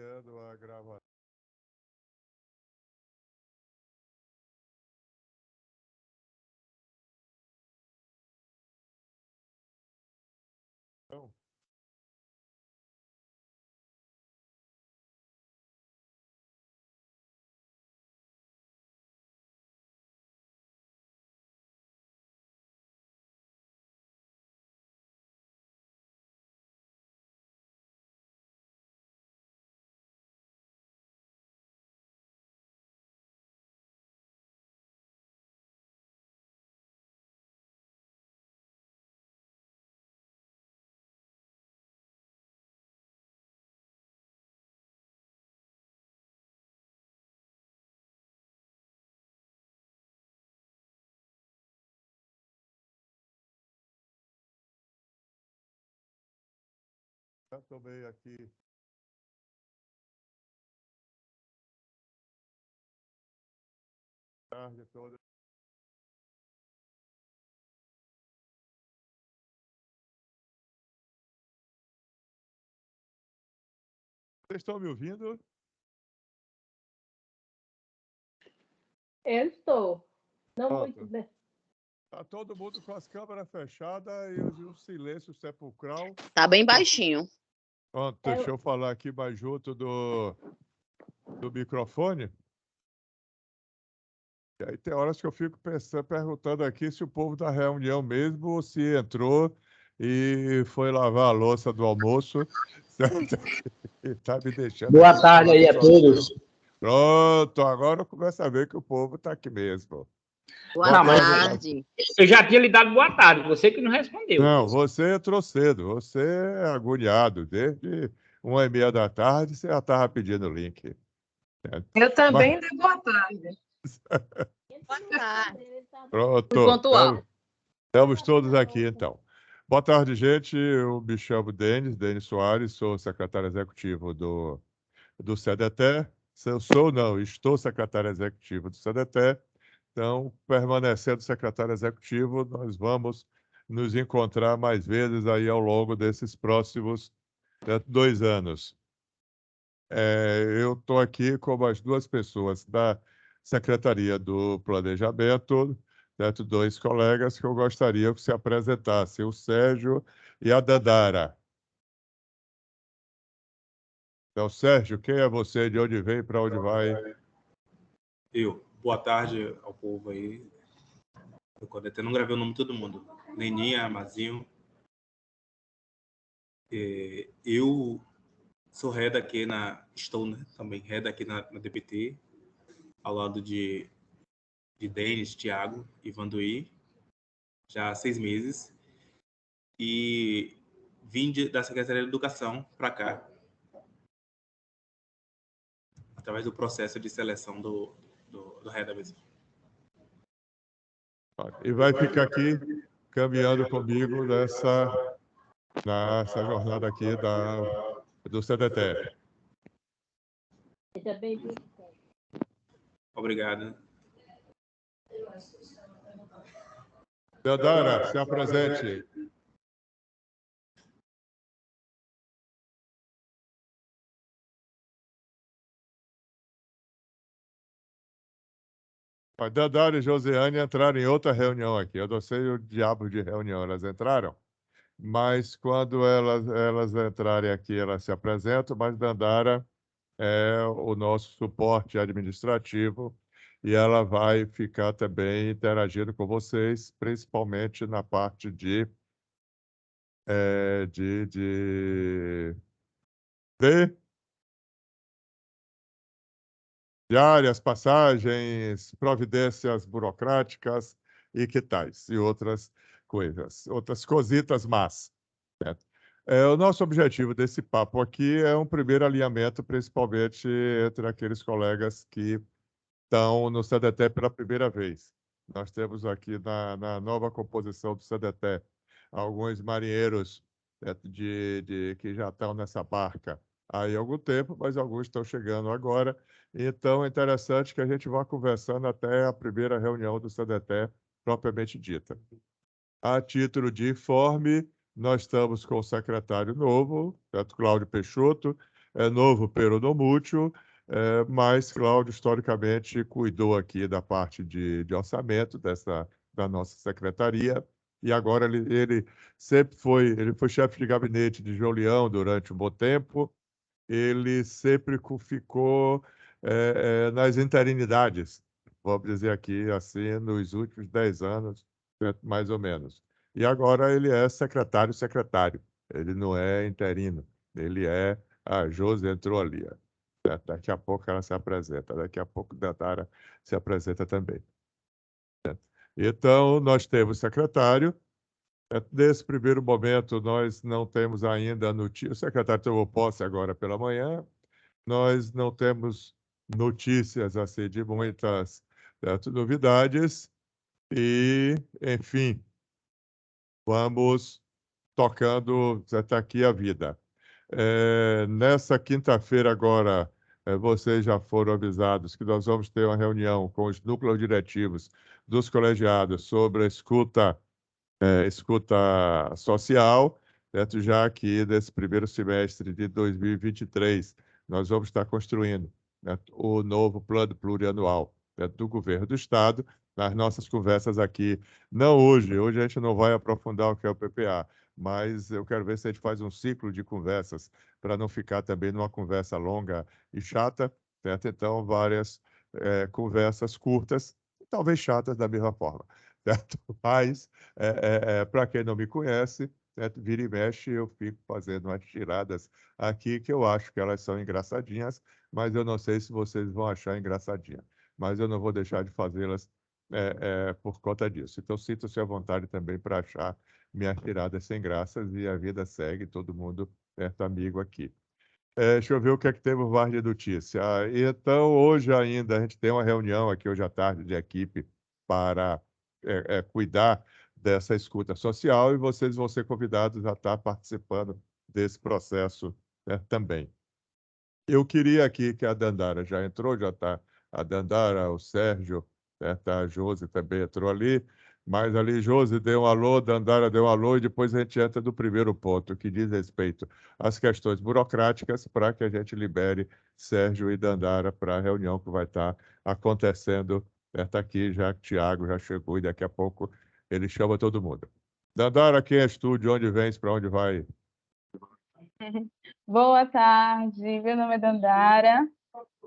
A gravação. Já tomei aqui. Tarde toda. Vocês estão me ouvindo? Eu estou. Não Pronto. muito bem. Está todo mundo com as câmeras fechadas e um silêncio sepulcral. Tá bem baixinho. Pronto, deixa eu falar aqui mais junto do microfone. E aí tem horas que eu fico perguntando aqui se o povo da reunião mesmo ou se entrou e foi lavar a louça do almoço. Tá me deixando. Boa tarde aí a todos. Pronto, agora eu começo a ver que o povo está aqui mesmo. Boa tarde. Eu já tinha lhe dado boa tarde, você que não respondeu. Não, você entrou cedo, você é agoniado. Desde 1h30 da tarde, você já estava pedindo o link. Eu também dei boa tarde. Boa tarde. Pronto, estamos todos aqui, então. Boa tarde, gente. Eu me chamo Denis Soares, sou secretário executivo do CDT. Estou secretário executivo do CDT. Então, permanecendo secretário executivo, nós vamos nos encontrar mais vezes aí ao longo desses próximos 2 anos. Eu estou aqui com as 2 pessoas da Secretaria do Planejamento, 2 colegas que eu gostaria que se apresentassem, o Sérgio e a Dandara. Então, Sérgio, quem é você, de onde vem e para onde vai? Boa tarde ao povo aí. Eu até não gravei o nome de todo mundo. Neninha, Mazinho. Eu sou head aqui estou também head aqui na DPT, ao lado de Denis, Thiago e Vanduí, já há 6 meses. E vim da Secretaria de Educação para cá, através do processo de seleção do head mesmo. E vai ficar aqui caminhando comigo nessa jornada aqui do CDT. Seja bem-vindo. Obrigado. Dandara, se apresente. A Dandara e Josiane entraram em outra reunião aqui. Eu não sei o diabo de reunião elas entraram, mas quando elas entrarem aqui, elas se apresentam, mas Dandara é o nosso suporte administrativo e ela vai ficar também interagindo com vocês, principalmente na parte de diárias, passagens, providências burocráticas e que tais, e outras coisas, outras cositas más. Certo? O nosso objetivo desse papo aqui é um primeiro alinhamento, principalmente entre aqueles colegas que estão no CDT pela primeira vez. Nós temos aqui na nova composição do CDT alguns marinheiros, certo, que já estão nessa barca há algum tempo, mas alguns estão chegando agora. Então, é interessante que a gente vá conversando até a primeira reunião do CDT propriamente dita. A título de informe, nós estamos com o secretário novo, certo? Cláudio Peixoto. é novo peronomútil, mas Cláudio, historicamente, cuidou aqui da parte de orçamento da nossa secretaria, e agora ele foi chefe de gabinete de João Leão durante um bom tempo, ele sempre ficou nas interinidades, vamos dizer aqui, assim, nos últimos 10 anos, mais ou menos. E agora ele é secretário, ele não é interino, ele é... A Josi entrou ali, ó. Daqui a pouco ela se apresenta, daqui a pouco a Dandara se apresenta também. Então, nós temos secretário. Nesse primeiro momento, nós não temos ainda notícia. O secretário tomou posse agora pela manhã. Nós não temos notícias assim, de muitas novidades. E, enfim, vamos tocando até aqui a vida. Nessa quinta-feira agora, vocês já foram avisados que nós vamos ter uma reunião com os núcleos diretivos dos colegiados sobre a escuta social, certo? Já que nesse primeiro semestre de 2023 nós vamos estar construindo, né, o novo plano plurianual, né, do governo do Estado. Nas nossas conversas aqui, não hoje a gente não vai aprofundar o que é o PPA, mas eu quero ver se a gente faz um ciclo de conversas para não ficar também numa conversa longa e chata, certo? Então, várias conversas curtas, talvez chatas da mesma forma, certo? Mas, para quem não me conhece, certo? Vira e mexe, eu fico fazendo umas tiradas aqui que eu acho que elas são engraçadinhas, mas eu não sei se vocês vão achar engraçadinha. Mas eu não vou deixar de fazê-las por conta disso. Então, sinta-se à vontade também para achar minhas tiradas sem graças e a vida segue, todo mundo certo amigo aqui. Deixa eu ver o que é que teve o VAR de notícia. Então, hoje ainda, a gente tem uma reunião aqui hoje à tarde de equipe para cuidar dessa escuta social, e vocês vão ser convidados a estar participando desse processo também. Eu queria aqui que a Dandara já entrou, já está a Dandara, o Sérgio, a Josi também entrou ali, mas ali Josi deu um alô, Dandara deu um alô, e depois a gente entra do primeiro ponto, que diz respeito às questões burocráticas, para que a gente libere Sérgio e Dandara para a reunião que vai estar acontecendo aqui, já que Tiago já chegou e daqui a pouco ele chama todo mundo. Dandara, quem és tu? De onde vens? Para onde vai? Boa tarde, meu nome é Dandara,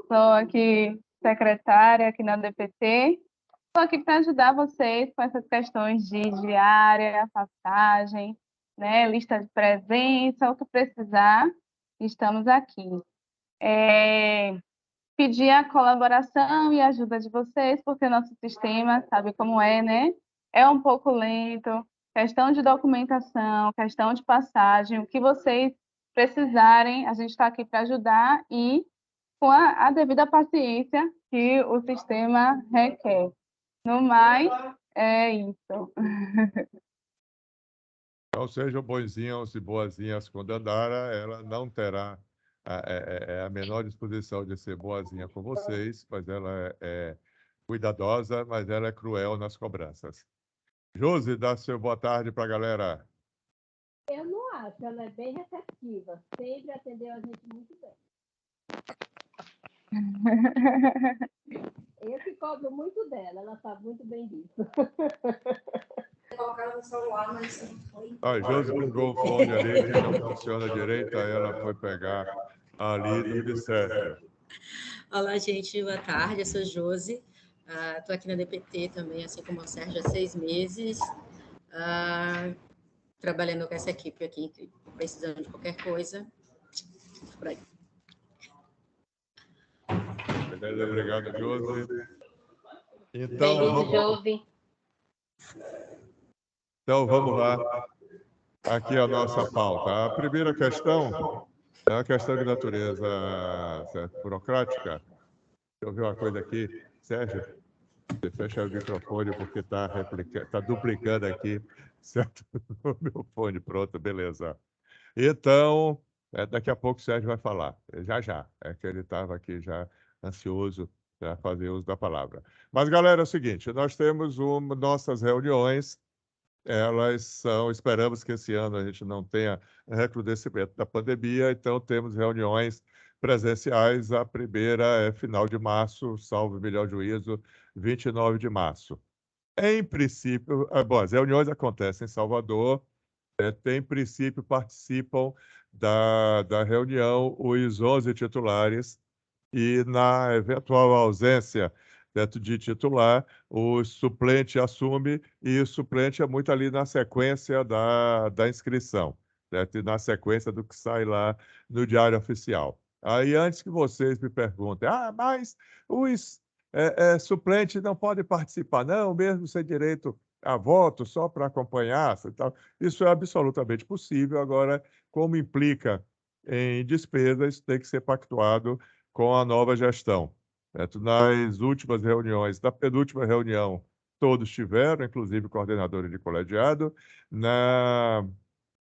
sou aqui secretária aqui na DPT. Estou aqui para ajudar vocês com essas questões de diária, passagem, né, lista de presença, o que precisar, estamos aqui. Pedir a colaboração e ajuda de vocês, porque nosso sistema, sabe como é, né? É um pouco lento, questão de documentação, questão de passagem, o que vocês precisarem, a gente está aqui para ajudar e com a devida paciência que o sistema requer. No mais, é isso. Então, sejam bonzinhos e boazinhas com Dandara, ela não terá a menor disposição de ser boazinha com vocês, mas ela é cuidadosa, mas ela é cruel nas cobranças. Josi, dá seu boa tarde para a galera. Eu não acho, ela é bem receptiva, sempre atendeu a gente muito bem. Eu que cobro muito dela, ela sabe muito bem disso. Colocaram no celular, mas não foi. A Josi pegou o fone ali, que não funciona direito, aí ela foi pegar ali do Vicério. Olá, gente, boa tarde, eu sou Josi, estou aqui na DPT também, assim como o Sérgio, há 6 meses, trabalhando com essa equipe aqui, precisando de qualquer coisa, por aí. Beleza, obrigado, Josi. Então, Josi. Então, vamos lá. Aqui a nossa pauta. A primeira questão é uma questão de natureza burocrática. Deixa eu ver uma coisa aqui. Sérgio, você fecha o microfone porque está duplicando aqui, certo? O meu fone, pronto, beleza. Então, daqui a pouco o Sérgio vai falar. Já. É que ele estava aqui já ansioso para fazer uso da palavra. Mas, galera, é o seguinte, nós temos nossas reuniões esperamos que esse ano a gente não tenha recrudescimento da pandemia, então temos reuniões presenciais. A primeira é final de março, salvo melhor juízo, 29 de março. Em princípio, bom, as reuniões acontecem em Salvador, em princípio participam da reunião os 11 titulares, e na eventual ausência de titular, o suplente assume, e o suplente é muito ali na sequência da inscrição, certo? E na sequência do que sai lá no Diário Oficial. Aí, antes que vocês me perguntem, mas os suplentes não podem participar, não, mesmo sem direito a voto, só para acompanhar, e tal. Isso é absolutamente possível. Agora, como implica em despesas, tem que ser pactuado com a nova gestão. Certo? Nas últimas reuniões, na penúltima reunião, todos tiveram, inclusive coordenadores de colegiado. Na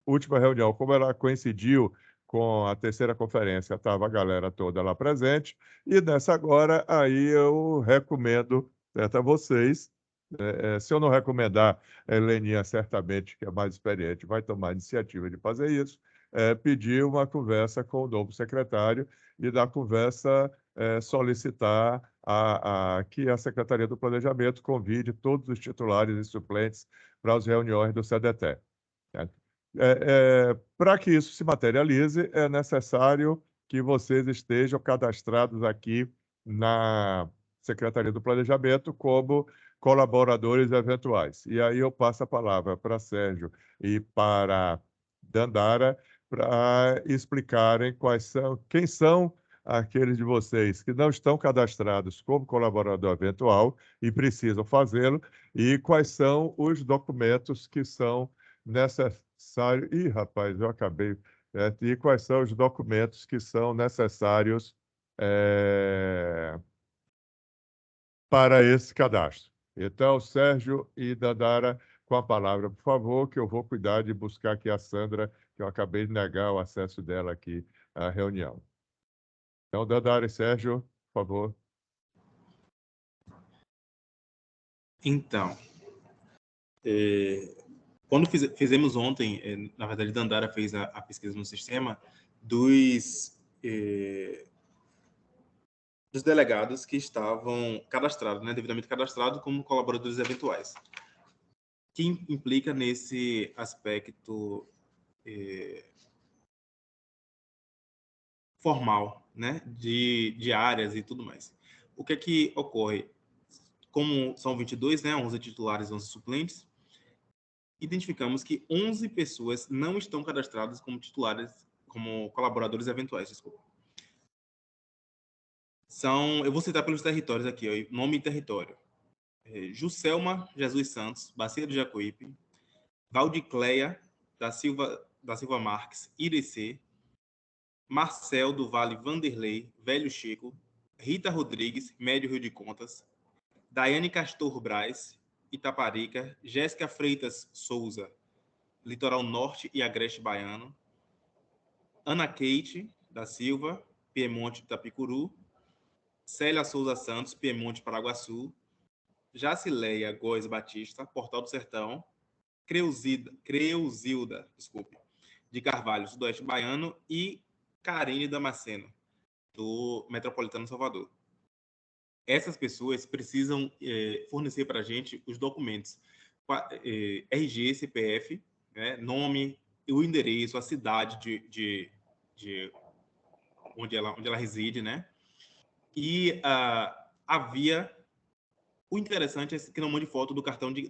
última reunião, como ela coincidiu com a terceira conferência, estava a galera toda lá presente, e nessa agora, aí eu recomendo, certo, a vocês, se eu não recomendar, a Heleninha certamente, que é mais experiente, vai tomar a iniciativa de fazer isso, pedir uma conversa com o novo secretário, e da conversa solicitar que a Secretaria do Planejamento convide todos os titulares e suplentes para as reuniões do CDT. Para que isso se materialize, é necessário que vocês estejam cadastrados aqui na Secretaria do Planejamento como colaboradores eventuais. E aí eu passo a palavra para Sérgio e para Dandara para explicarem quem são aqueles de vocês que não estão cadastrados como colaborador eventual e precisam fazê-lo, e quais são os documentos que são necessários. Ih, rapaz, eu acabei. E quais são os documentos que são necessários para esse cadastro. Então, Sérgio e Dandara, com a palavra, por favor, que eu vou cuidar de buscar aqui a Sandra, que eu acabei de negar o acesso dela aqui à reunião. Então, Dandara e Sérgio, por favor. Então, quando fizemos ontem, na verdade, Dandara fez a pesquisa no sistema dos delegados que estavam cadastrados, né, devidamente cadastrados como colaboradores eventuais, que implica nesse aspecto formal, né, de áreas e tudo mais. O que é que ocorre? Como são 22, né, 11 titulares, 11 suplentes, identificamos que 11 pessoas não estão cadastradas como titulares, como colaboradores eventuais, desculpa. Eu vou citar pelos territórios aqui, ó, nome e território. Juscelma Jesus Santos, Bacia do Jacuípe, Valdicleia da Silva Marques, Irecê, Marcel do Vale Vanderlei, Velho Chico, Rita Rodrigues, Médio Rio de Contas, Daiane Castor Braz, Itaparica, Jéssica Freitas Souza, Litoral Norte e Agreste Baiano, Ana Kate da Silva, Piemonte Itapicuru, Célia Souza Santos, Piemonte Paraguaçu, Jacileia Góes Batista, Portal do Sertão, Creusilda, de Carvalho, Sudoeste Baiano, e Karine Damasceno, do Metropolitano Salvador. Essas pessoas precisam fornecer para a gente os documentos RG, CPF, né, nome, o endereço, a cidade de onde ela reside, né? E o interessante é que não mande foto do cartão de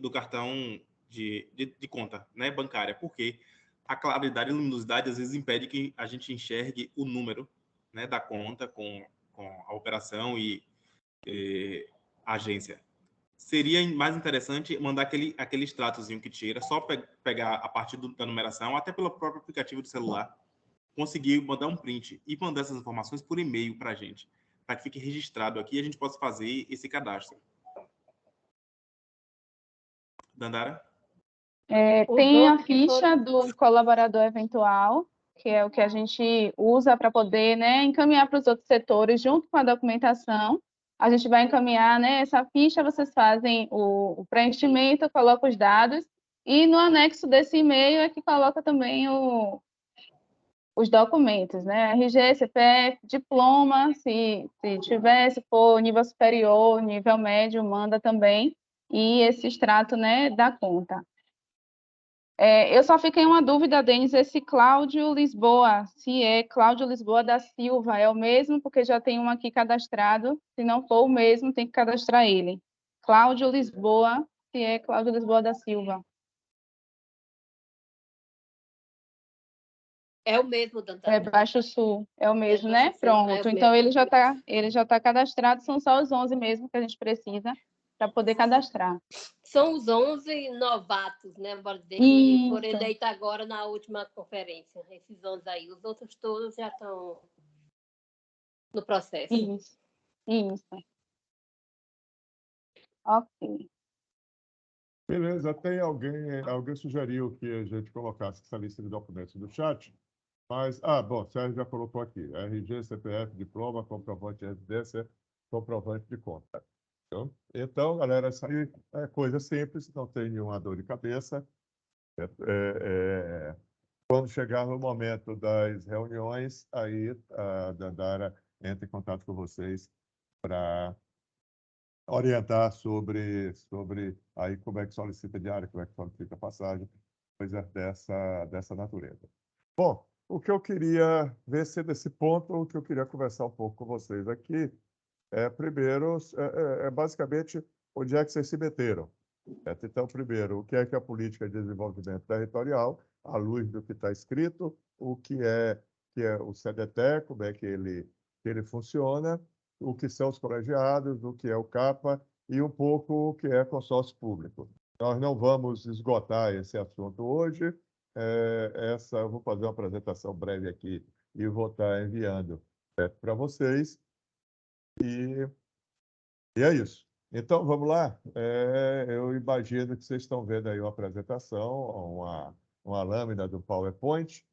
conta, né, bancária, porque a claridade e a luminosidade às vezes impede que a gente enxergue o número, né, da conta com a operação e a agência. Seria mais interessante mandar aquele extratozinho que tira, só pegar a partir da numeração, até pelo próprio aplicativo do celular, conseguir mandar um print e mandar essas informações por e-mail para a gente, para que fique registrado aqui e a gente possa fazer esse cadastro. Dandara? Tem a ficha do colaborador eventual, que é o que a gente usa para poder, né, encaminhar para os outros setores junto com a documentação. A gente vai encaminhar, né, essa ficha, vocês fazem o preenchimento, colocam os dados E no anexo desse e-mail é que coloca também os documentos, né? RG, CPF, diploma, se tiver, se for nível superior, nível médio, manda também. E esse extrato, né, da conta. Eu só fiquei uma dúvida, Denis, esse Cláudio Lisboa, se é Cláudio Lisboa da Silva, é o mesmo? Porque já tem um aqui cadastrado. Se não for o mesmo, tem que cadastrar ele. Cláudio Lisboa, se é Cláudio Lisboa da Silva. É o mesmo, Dantana. É Baixo Sul, é o mesmo, Baixo né? Sul, Pronto. é o Então mesmo. ele já tá cadastrado, são só os 11 mesmo que a gente precisa para poder cadastrar. São os 11 novatos, né? Que foram Isso. eleitos agora na última conferência. Esses 11 aí. Os outros todos já estão no processo. Isso. Ok. Beleza, tem alguém sugeriu que a gente colocasse essa lista de documentos no chat, mas, bom, o Sérgio já colocou aqui, RG, CPF, diploma, comprovante de residência, comprovante de conta. Então, galera, isso aí é coisa simples, não tem nenhuma dor de cabeça. Quando chegar no momento das reuniões, aí a Dandara entra em contato com vocês para orientar sobre aí como é que solicita diária, como é que solicita passagem, coisas dessa natureza. Bom, o que eu queria ver se desse ponto, o que eu queria conversar um pouco com vocês aqui, primeiro, basicamente onde é que vocês se meteram. Então, primeiro, o que é a política de desenvolvimento territorial, à luz do que está escrito, o que é o CDT, como é que ele funciona, o que são os colegiados, o que é o CAPA e um pouco o que é consórcio público. Nós não vamos esgotar esse assunto hoje. Eu vou fazer uma apresentação breve aqui e vou estar enviando para vocês. E é isso. Então, vamos lá. Eu imagino que vocês estão vendo aí uma apresentação, uma lâmina do PowerPoint,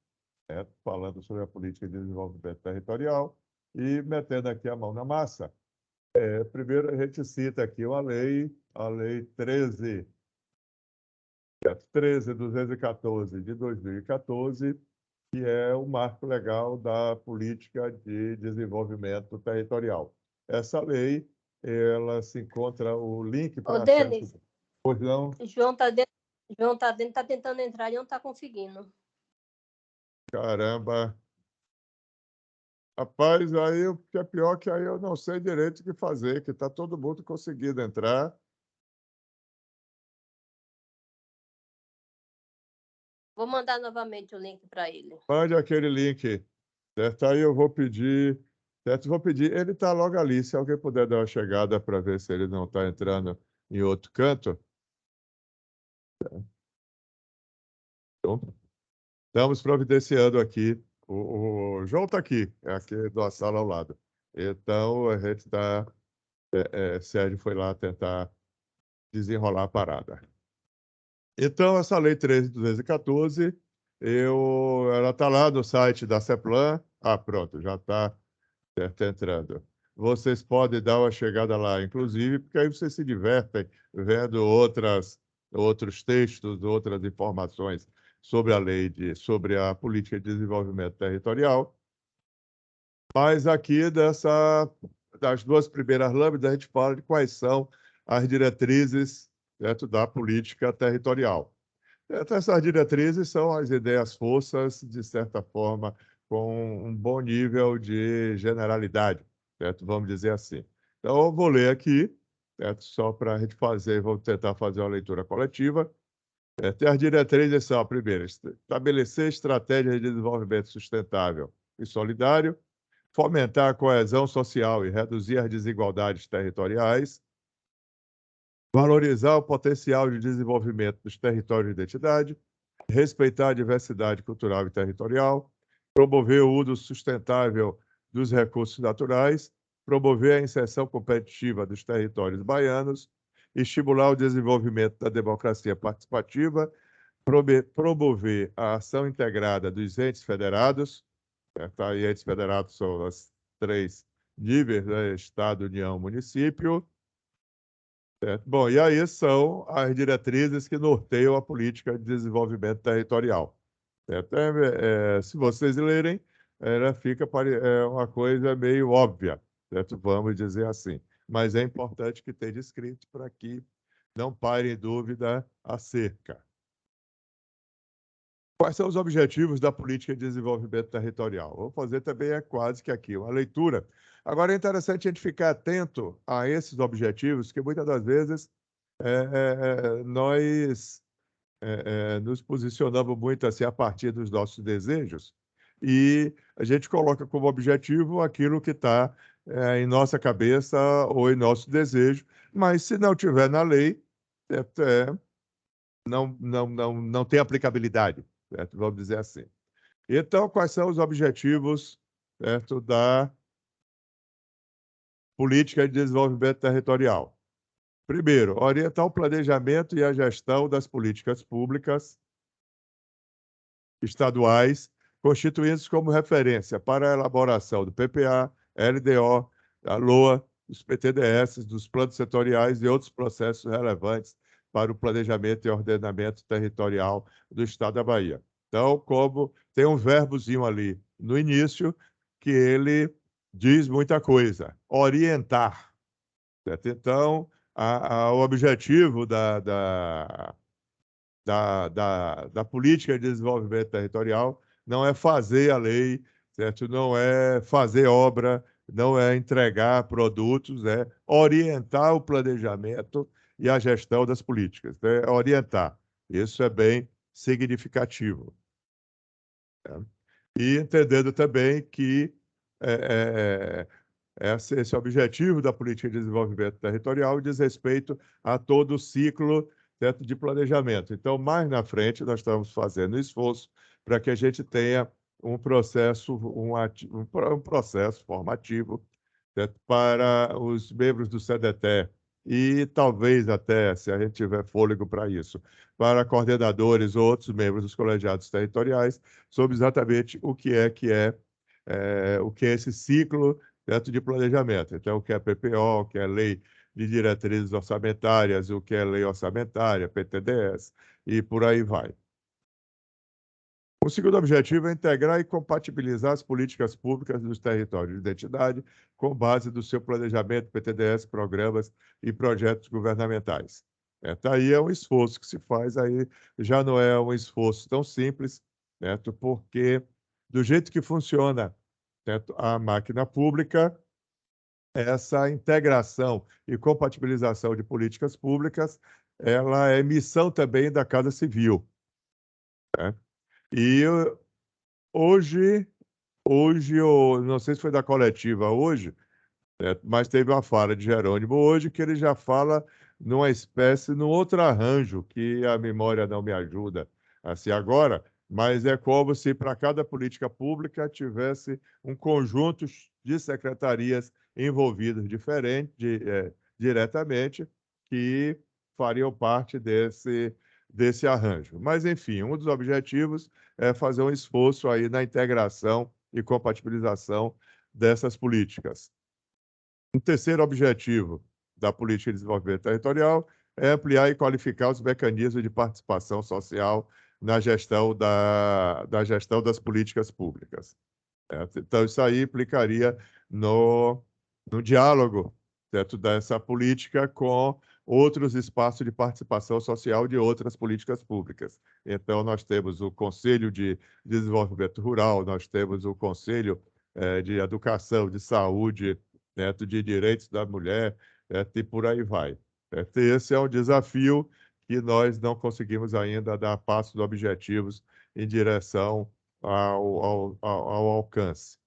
falando sobre a política de desenvolvimento territorial e metendo aqui a mão na massa. Primeiro, a gente cita aqui a lei 13.214 de 2014, que é o marco legal da política de desenvolvimento territorial. Essa lei, ela se encontra o link para acesso. Denis, Pois não? João está dentro, está tentando entrar e não está conseguindo. Caramba. Rapaz, aí o que é pior que aí eu não sei direito o que fazer, que está todo mundo conseguindo entrar. Vou mandar novamente o link para ele. Mande aquele link. Certo? Aí eu vou pedir. Certo? Vou pedir. Ele está logo ali. Se alguém puder dar uma chegada para ver se ele não está entrando em outro canto. Então, estamos providenciando aqui. O João está aqui, é aqui da sala ao lado. Então, a gente está. Sérgio foi lá tentar desenrolar a parada. Então, essa lei 13.214, ela está lá no site da CEPLAN. Pronto, já está entrando. Vocês podem dar uma chegada lá, inclusive, porque aí vocês se divertem vendo outros textos, outras informações sobre a lei, sobre a política de desenvolvimento territorial. Mas aqui, das duas primeiras lâminas, a gente fala de quais são as diretrizes, certo, da política territorial. Essas diretrizes são as ideias-forças, de certa forma, com um bom nível de generalidade, certo? Vamos dizer assim. Então, eu vou ler aqui, certo? Só para a gente vou tentar fazer uma leitura coletiva. As diretrizes são, primeiro, estabelecer estratégias de desenvolvimento sustentável e solidário, fomentar a coesão social e reduzir as desigualdades territoriais, valorizar o potencial de desenvolvimento dos territórios de identidade, respeitar a diversidade cultural e territorial, promover o uso sustentável dos recursos naturais, promover a inserção competitiva dos territórios baianos, estimular o desenvolvimento da democracia participativa, promover a ação integrada dos entes federados, certo? E entes federados são os 3 níveis, né? Estado, União, Município, certo? Bom, e aí são as diretrizes que norteiam a política de desenvolvimento territorial. Certo? Se vocês lerem, ela fica uma coisa meio óbvia, certo? Vamos dizer assim. Mas é importante que esteja escrito para que não pare em dúvida acerca. Quais são os objetivos da política de desenvolvimento territorial? Vou fazer também quase que aqui uma leitura. Agora, é interessante a gente ficar atento a esses objetivos, que muitas das vezes nós nos posicionamos muito assim a partir dos nossos desejos e a gente coloca como objetivo aquilo que está em nossa cabeça ou em nosso desejo, mas se não tiver na lei, não tem aplicabilidade, certo? Vamos dizer assim. Então, quais são os objetivos, certo, da política de desenvolvimento territorial? Primeiro, orientar o planejamento e a gestão das políticas públicas estaduais, constituídos como referência para a elaboração do PPA, LDO, da LOA, dos PTDS, dos planos setoriais e outros processos relevantes para o planejamento e ordenamento territorial do Estado da Bahia. Então, como tem um verbozinho ali no início, que ele diz muita coisa. Orientar. Certo? Então, o objetivo da política de desenvolvimento territorial não é fazer a lei, certo? Não é fazer obra, não é entregar produtos, é orientar o planejamento e a gestão das políticas, né? Orientar. Isso é bem significativo. Né? E entendendo também que esse objetivo da política de desenvolvimento territorial diz respeito a todo o ciclo, certo, de planejamento. Então, mais na frente, nós estamos fazendo esforço para que a gente tenha um processo, um processo formativo, certo, para os membros do CDT e talvez até, se a gente tiver fôlego para isso, para coordenadores ou outros membros dos colegiados territoriais, sobre exatamente o que é esse ciclo, certo, de planejamento. Então, o que é PPO, o que é Lei de Diretrizes Orçamentárias, o que é Lei Orçamentária, PTDS, e por aí vai. O segundo objetivo é integrar e compatibilizar as políticas públicas dos territórios de identidade com base do seu planejamento, PTDS, programas e projetos governamentais. Tá aí é um esforço que se faz, aí já não é um esforço tão simples, certo? Porque do jeito que funciona, certo, a máquina pública, essa integração e compatibilização de políticas públicas, ela é missão também da Casa Civil. Né? E hoje, não sei se foi da coletiva hoje, mas teve uma fala de Jerônimo hoje que ele já fala num outro arranjo, que a memória não me ajuda assim agora, mas é como se para cada política pública tivesse um conjunto de secretarias envolvidas diretamente, que fariam parte desse arranjo. Mas, enfim, um dos objetivos é fazer um esforço aí na integração e compatibilização dessas políticas. Um terceiro objetivo da política de desenvolvimento territorial é ampliar e qualificar os mecanismos de participação social na gestão das políticas públicas. Certo? Então, isso aí implicaria no diálogo, certo, dessa política com outros espaços de participação social de outras políticas públicas. Então, nós temos o Conselho de Desenvolvimento Rural, nós temos o Conselho de Educação, de Saúde, certo, de Direitos da Mulher, certo, e por aí vai. Certo? Esse é um desafio que nós não conseguimos ainda dar passos objetivos em direção ao alcance.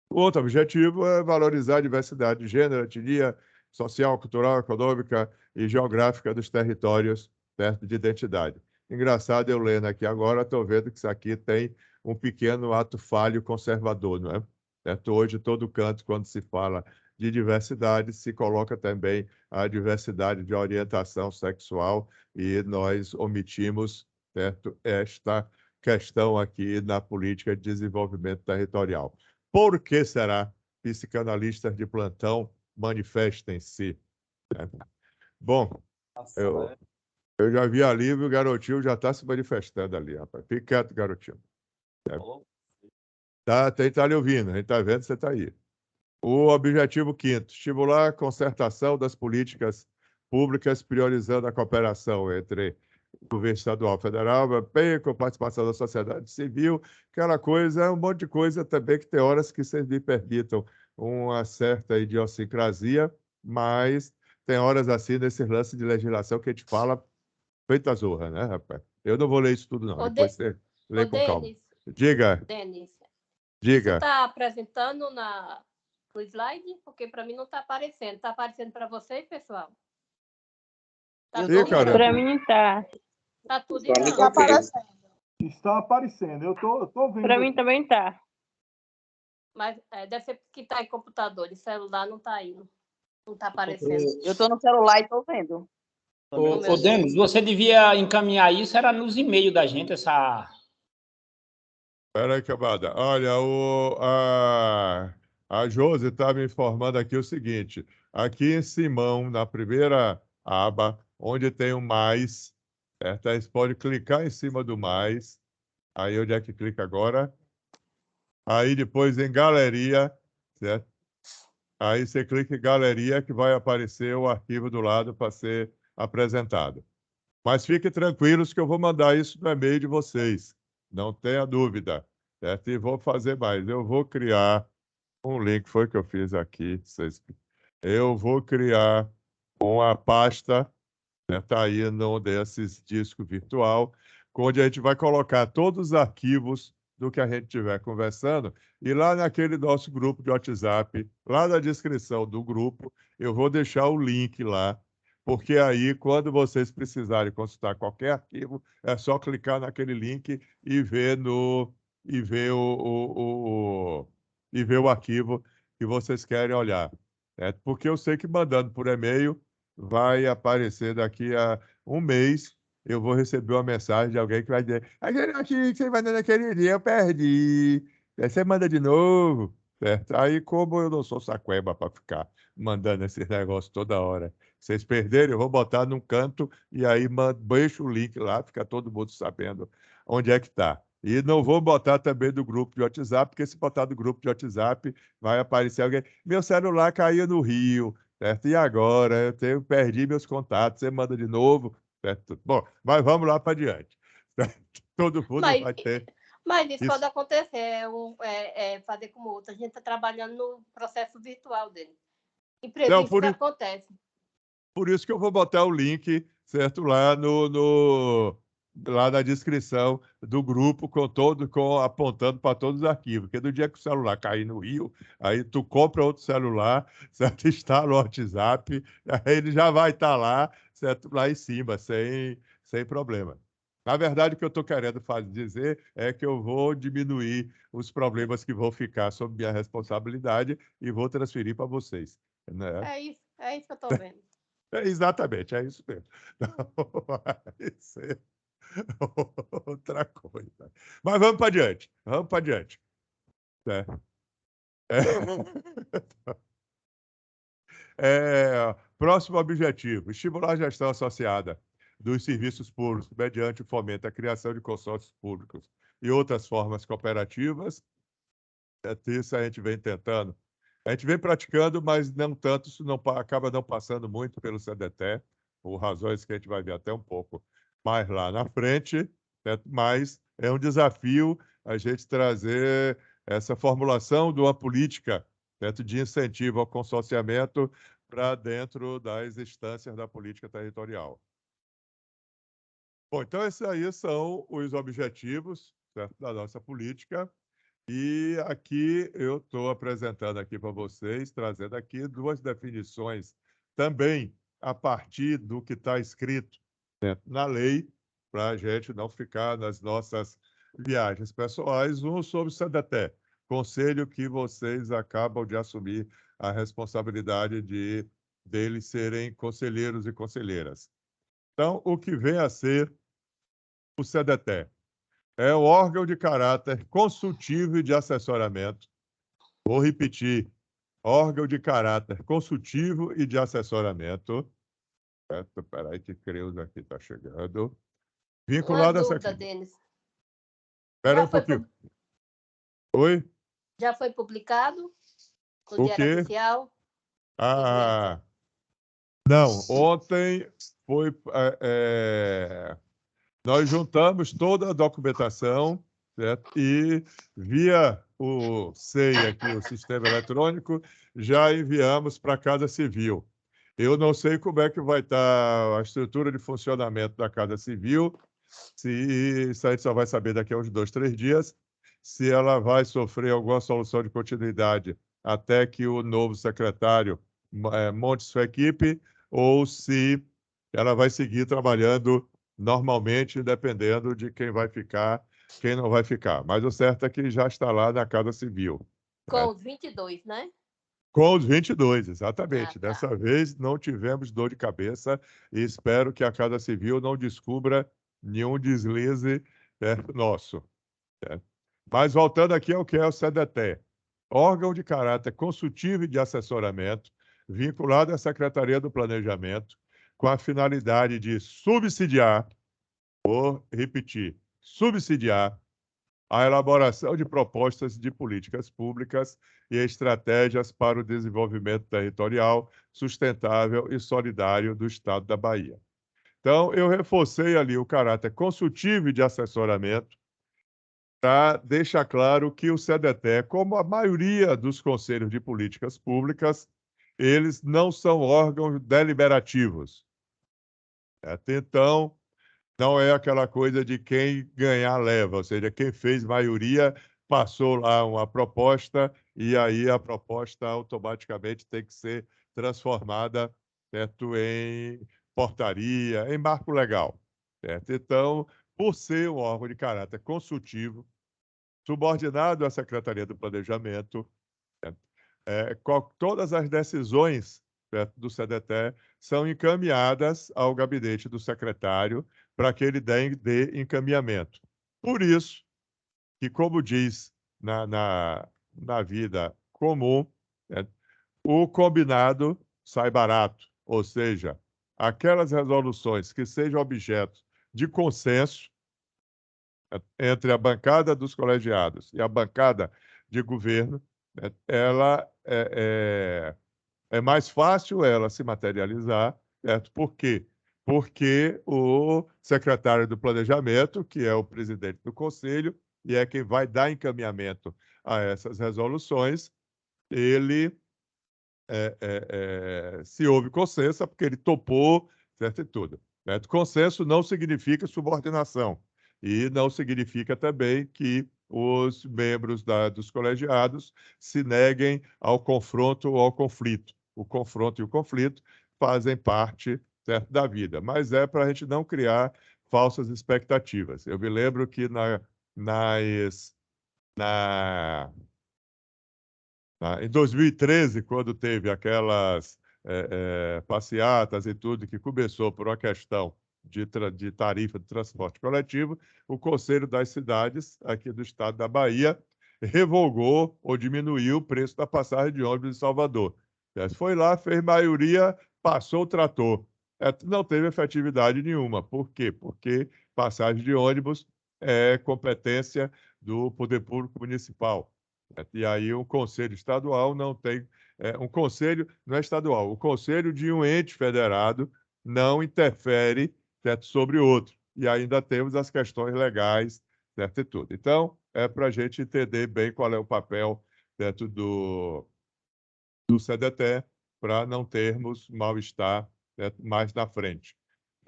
O outro objetivo é valorizar a diversidade de gênero, etnia, social, cultural, econômica e geográfica dos territórios, certo, de identidade. Engraçado, eu lendo aqui agora, estou vendo que isso aqui tem um pequeno ato falho conservador, não é? Certo? Hoje, todo canto, quando se fala de diversidade, se coloca também a diversidade de orientação sexual e nós omitimos, certo, esta questão aqui na política de desenvolvimento territorial. Por que será? Psicanalistas de plantão, manifestem-se. Bom, eu já vi ali, o garotinho já está se manifestando ali, rapaz. Fique quieto, garotinho. Tá lhe ouvindo, a gente está vendo que você está aí. O objetivo 5º, estimular a concertação das políticas públicas, priorizando a cooperação entre o governo estadual e federal, com participação da sociedade civil, aquela coisa, um monte de coisa também que tem horas que vocês me permitam uma certa idiosincrasia, mas tem horas assim nesse lance de legislação que a gente fala feita zorra, né, rapaz? Eu não vou ler isso tudo, não. Depois você lê com calma. Diga. Denis, Diga. você está apresentando no slide? Porque para mim não está aparecendo. Está aparecendo para vocês, pessoal? Tá Ih, cara. Para mim tá. Tá tudo Pra mim igual. tá aparecendo. Está aparecendo. Eu tô vendo. Para mim também tá. Mas deve ser que está em computador. De celular não está indo. Não está aparecendo. Eu tô no celular e tô vendo. Ô, Denis, você devia encaminhar isso, era nos e-mails da gente, essa... Espera aí, camada. Olha, a Josi está me informando aqui o seguinte. Aqui em Simão, na primeira aba, onde tem o mais, certo? Aí você pode clicar em cima do mais. Aí onde é que clica agora? Aí depois em galeria, certo? Aí você clica em galeria que vai aparecer o arquivo do lado para ser apresentado. Mas fiquem tranquilos que eu vou mandar isso no e-mail de vocês. Não tenha dúvida, certo? E vou fazer mais. Eu vou criar um link, foi que eu fiz aqui. Eu vou criar uma pasta, tá aí num desses discos virtual, onde a gente vai colocar todos os arquivos do que a gente estiver conversando, e lá naquele nosso grupo de WhatsApp, lá na descrição do grupo, eu vou deixar o link lá, porque aí, quando vocês precisarem consultar qualquer arquivo, é só clicar naquele link e ver o arquivo que vocês querem olhar. Porque eu sei que mandando por e-mail vai aparecer daqui a um mês, eu vou receber uma mensagem de alguém que vai dizer: aquele arquivo que você mandou naquele dia, eu perdi. Aí você manda de novo, certo? Aí, como eu não sou saqueba para ficar mandando esse negócio toda hora, vocês perderem, eu vou botar num canto e aí deixo o link lá, fica todo mundo sabendo onde é que está. E não vou botar também do grupo de WhatsApp, porque se botar do grupo de WhatsApp, vai aparecer alguém: meu celular caiu no rio, certo? E agora? Perdi meus contatos, você manda de novo, certo? Bom, mas vamos lá para adiante. Todo mundo vai ter. Mas isso pode acontecer, fazer como outro. A gente está trabalhando no processo virtual dele. Imprevisto acontece. Por isso que eu vou botar o link, certo, lá lá na descrição do grupo, apontando para todos os arquivos. Porque do dia que o celular cair no rio, aí tu compra outro celular, certo? Instala o WhatsApp, aí ele já vai estar lá, certo? Lá em cima, sem problema. Na verdade, o que eu estou querendo dizer é que eu vou diminuir os problemas que vão ficar sob minha responsabilidade e vou transferir para vocês. Né? É isso que eu estou vendo. Exatamente, é isso mesmo. Não vai ser outra coisa. Mas vamos para adiante. Vamos para adiante. Próximo objetivo: estimular a gestão associada dos serviços públicos mediante o fomento à criação de consórcios públicos e outras formas cooperativas. Isso a gente vem tentando. A gente vem praticando, mas não tanto, isso acaba não passando muito pelo CDT, por razões que a gente vai ver até um pouco mais lá na frente, certo? Mas é um desafio a gente trazer essa formulação de uma política, certo, de incentivo ao consorciamento para dentro das instâncias da política territorial. Bom, então esses aí são os objetivos, certo, da nossa política. E aqui eu estou apresentando aqui para vocês, trazendo aqui duas definições também a partir do que está escrito, né, na lei, para a gente não ficar nas nossas viagens pessoais. Um sobre o CDT, conselho que vocês acabam de assumir a responsabilidade deles serem conselheiros e conselheiras. Então, o que vem a ser o CDT? É um órgão de caráter consultivo e de assessoramento. Vou repetir, órgão de caráter consultivo e de assessoramento. Espera aí que Creuza aqui está chegando. Vinculado a essa... Denis. Espera um pouquinho. Oi? Já foi publicado no O Diário quê? Oficial? Não, ontem foi... nós juntamos toda a documentação, certo? E via o SEI aqui, o Sistema Eletrônico, já enviamos para a Casa Civil. Eu não sei como é que vai estar a estrutura de funcionamento da Casa Civil, isso a gente só vai saber daqui a uns 2, 3 dias, se ela vai sofrer alguma solução de continuidade até que o novo secretário monte sua equipe, ou se ela vai seguir trabalhando normalmente, dependendo de quem vai ficar, quem não vai ficar. Mas o certo é que já está lá na Casa Civil. Com os 22, né? Com os 22, exatamente. Tá. Dessa vez não tivemos dor de cabeça e espero que a Casa Civil não descubra nenhum deslize nosso. Mas voltando aqui ao que é o CDT, órgão de caráter consultivo e de assessoramento, vinculado à Secretaria do Planejamento, com a finalidade de subsidiar, vou repetir, subsidiar a elaboração de propostas de políticas públicas e estratégias para o desenvolvimento territorial, sustentável e solidário do Estado da Bahia. Então, eu reforcei ali o caráter consultivo e de assessoramento para deixar claro que o CDT, como a maioria dos conselhos de políticas públicas, eles não são órgãos deliberativos. Então, não é aquela coisa de quem ganhar leva, ou seja, quem fez maioria passou lá uma proposta e aí a proposta automaticamente tem que ser transformada, certo, em portaria, em marco legal. Certo? Então, por ser um órgão de caráter consultivo, subordinado à Secretaria do Planejamento, todas as decisões, certo, do CDT são encaminhadas ao gabinete do secretário para que ele dê encaminhamento. Por isso que, como diz na vida comum, o combinado sai barato, ou seja, aquelas resoluções que sejam objeto de consenso entre a bancada dos colegiados e a bancada de governo, ela é mais fácil ela se materializar, certo? Por quê? Porque o secretário do Planejamento, que é o presidente do Conselho, e é quem vai dar encaminhamento a essas resoluções, ele se houve consenso, porque ele topou, certo? E tudo. Certo? Consenso não significa subordinação, e não significa também que os membros dos colegiados se neguem ao confronto ou ao conflito. O confronto e o conflito fazem parte, certo, da vida, mas é para a gente não criar falsas expectativas. Eu me lembro que em 2013, quando teve aquelas passeatas e tudo, que começou por uma questão de tarifa de transporte coletivo, o Conselho das Cidades, aqui do estado da Bahia, revogou ou diminuiu o preço da passagem de ônibus em Salvador. Foi lá, fez maioria, passou o trator. Não teve efetividade nenhuma. Por quê? Porque passagem de ônibus é competência do Poder Público Municipal. E aí o Conselho Estadual não tem... um conselho não é estadual. O conselho de um ente federado não interfere, certo, sobre outro. E ainda temos as questões legais, certo, e tudo. Então, é para a gente entender bem qual é o papel, certo, do CDT, para não termos mal-estar, certo, mais na frente.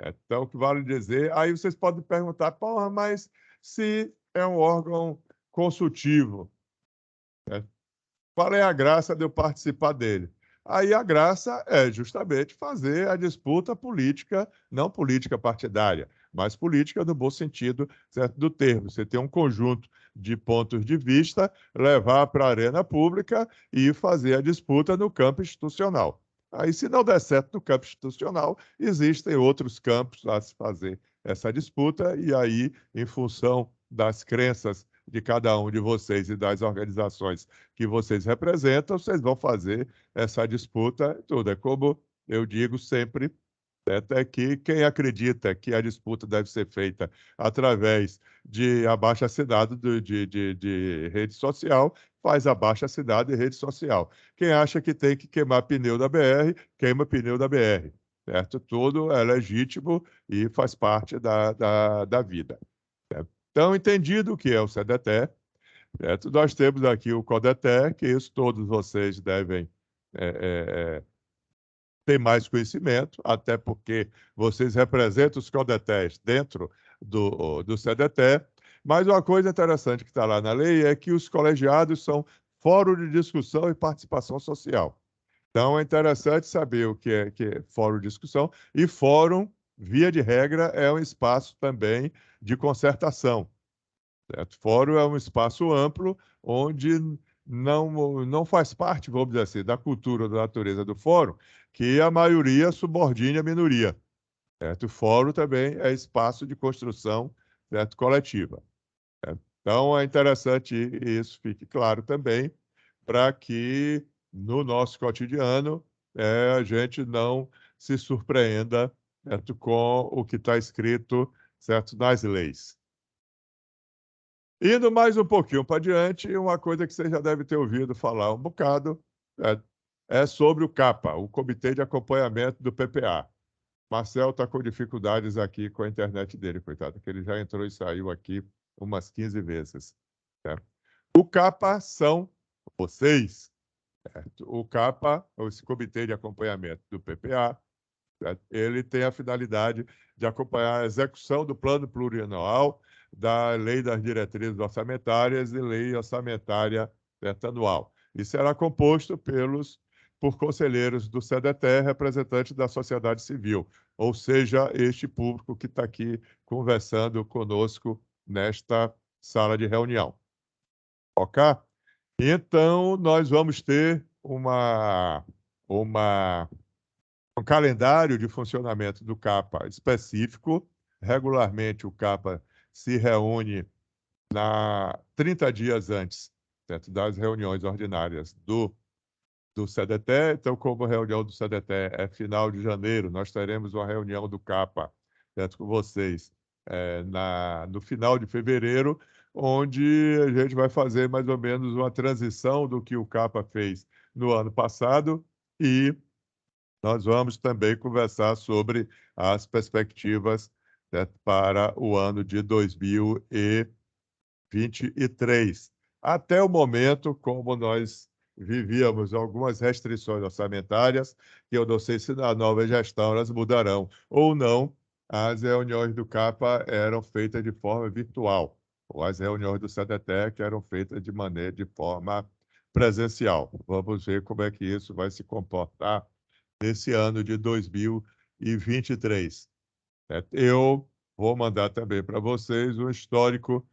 Então, o que vale dizer... Aí vocês podem perguntar, porra, mas se é um órgão consultivo, qual é a graça de eu participar dele? Aí a graça é justamente fazer a disputa política, não política partidária, mas política no bom sentido, certo, do termo. Você tem um conjunto de pontos de vista, levar para a arena pública e fazer a disputa no campo institucional. Aí, se não der certo no campo institucional, existem outros campos a se fazer essa disputa, e aí, em função das crenças de cada um de vocês e das organizações que vocês representam, vocês vão fazer essa disputa tudo. É como eu digo sempre, até que quem acredita que a disputa deve ser feita através de abaixo-assinado de rede social, faz abaixo-assinado de rede social. Quem acha que tem que queimar pneu da BR, queima pneu da BR. Certo? Tudo é legítimo e faz parte da vida. Certo? Então, entendido o que é o CDT, certo? Nós temos aqui o CODETE, que isso todos vocês devem ter mais conhecimento, até porque vocês representam os CODETEs dentro do CDT, mas uma coisa interessante que está lá na lei é que os colegiados são fórum de discussão e participação social. Então, é interessante saber o que é fórum de discussão, e fórum, via de regra, é um espaço também de concertação. Certo? Fórum é um espaço amplo, onde não faz parte, vamos dizer assim, da cultura, da natureza do fórum, que a maioria subordine a minoria. Certo? O fórum também é espaço de construção, certo? Coletiva. Certo? Então, é interessante isso fique claro também, para que no nosso cotidiano a gente não se surpreenda, certo? Com o que está escrito, certo? Nas leis. Indo mais um pouquinho para diante, uma coisa que você já deve ter ouvido falar um bocado, é sobre o CAPA, o Comitê de Acompanhamento do PPA. Marcel está com dificuldades aqui com a internet dele, coitado, que ele já entrou e saiu aqui umas 15 vezes. Certo? O CAPA são vocês. Certo? O CAPA, esse Comitê de Acompanhamento do PPA, certo? Ele tem a finalidade de acompanhar a execução do Plano Plurianual, da Lei das Diretrizes Orçamentárias e Lei Orçamentária, certo, Anual. E será composto por conselheiros do CDT, representantes da sociedade civil, ou seja, este público que está aqui conversando conosco nesta sala de reunião. Ok? Então, nós vamos ter um calendário de funcionamento do CAPA específico. Regularmente, o CAPA se reúne 30 dias antes, certo, das reuniões ordinárias do CDT. Então, como a reunião do CDT é final de janeiro, nós teremos uma reunião do CAPA, certo, com vocês no final de fevereiro, onde a gente vai fazer mais ou menos uma transição do que o CAPA fez no ano passado, e nós vamos também conversar sobre as perspectivas, certo, para o ano de 2023. Até o momento, como nós vivíamos algumas restrições orçamentárias, que eu não sei se na nova gestão elas mudarão ou não, as reuniões do CAPA eram feitas de forma virtual, ou as reuniões do CDT que eram feitas de forma presencial. Vamos ver como é que isso vai se comportar nesse ano de 2023. Eu vou mandar também para vocês um histórico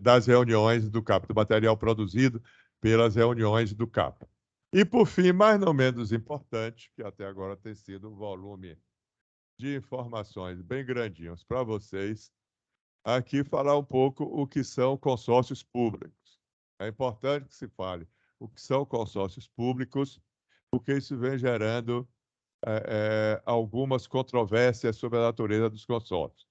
das reuniões do CAPA, do material produzido pelas reuniões do CAPA. E, por fim, mas não menos importante, que até agora tem sido um volume de informações bem grandinhos para vocês, aqui falar um pouco o que são consórcios públicos. É importante que se fale o que são consórcios públicos, porque isso vem gerando algumas controvérsias sobre a natureza dos consórcios.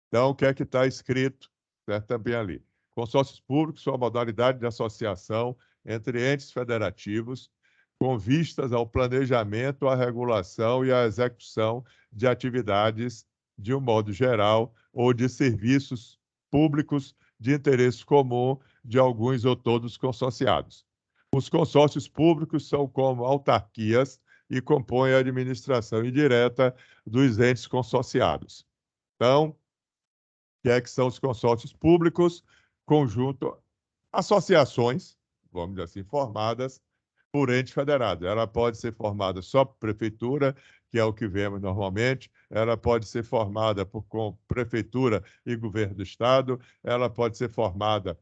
Então, o que é que está escrito, certo, também ali? Consórcios públicos são a modalidade de associação entre entes federativos com vistas ao planejamento, à regulação e à execução de atividades de um modo geral ou de serviços públicos de interesse comum de alguns ou todos consorciados. Os consórcios públicos são como autarquias e compõem a administração indireta dos entes consorciados. Então, o que é que são os consórcios públicos? Associações, vamos dizer assim, formadas por entes federados. Ela pode ser formada só por prefeitura, que é o que vemos normalmente, ela pode ser formada com prefeitura e governo do estado, ela pode ser formada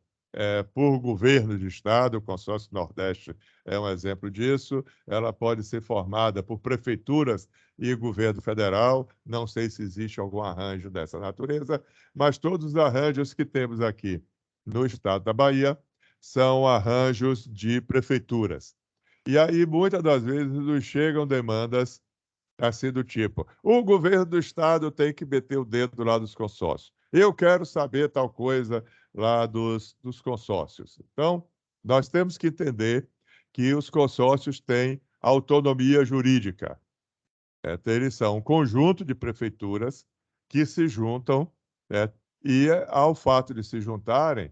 por governo de estado, o Consórcio Nordeste é um exemplo disso, ela pode ser formada por prefeituras e governo federal, não sei se existe algum arranjo dessa natureza, mas todos os arranjos que temos aqui no estado da Bahia são arranjos de prefeituras. E aí, muitas das vezes, nos chegam demandas assim do tipo, o governo do estado tem que meter o dedo lá dos consórcios. Eu quero saber tal coisa lá dos consórcios. Então, nós temos que entender que os consórcios têm autonomia jurídica. Eles são um conjunto de prefeituras que se juntam, e ao fato de se juntarem,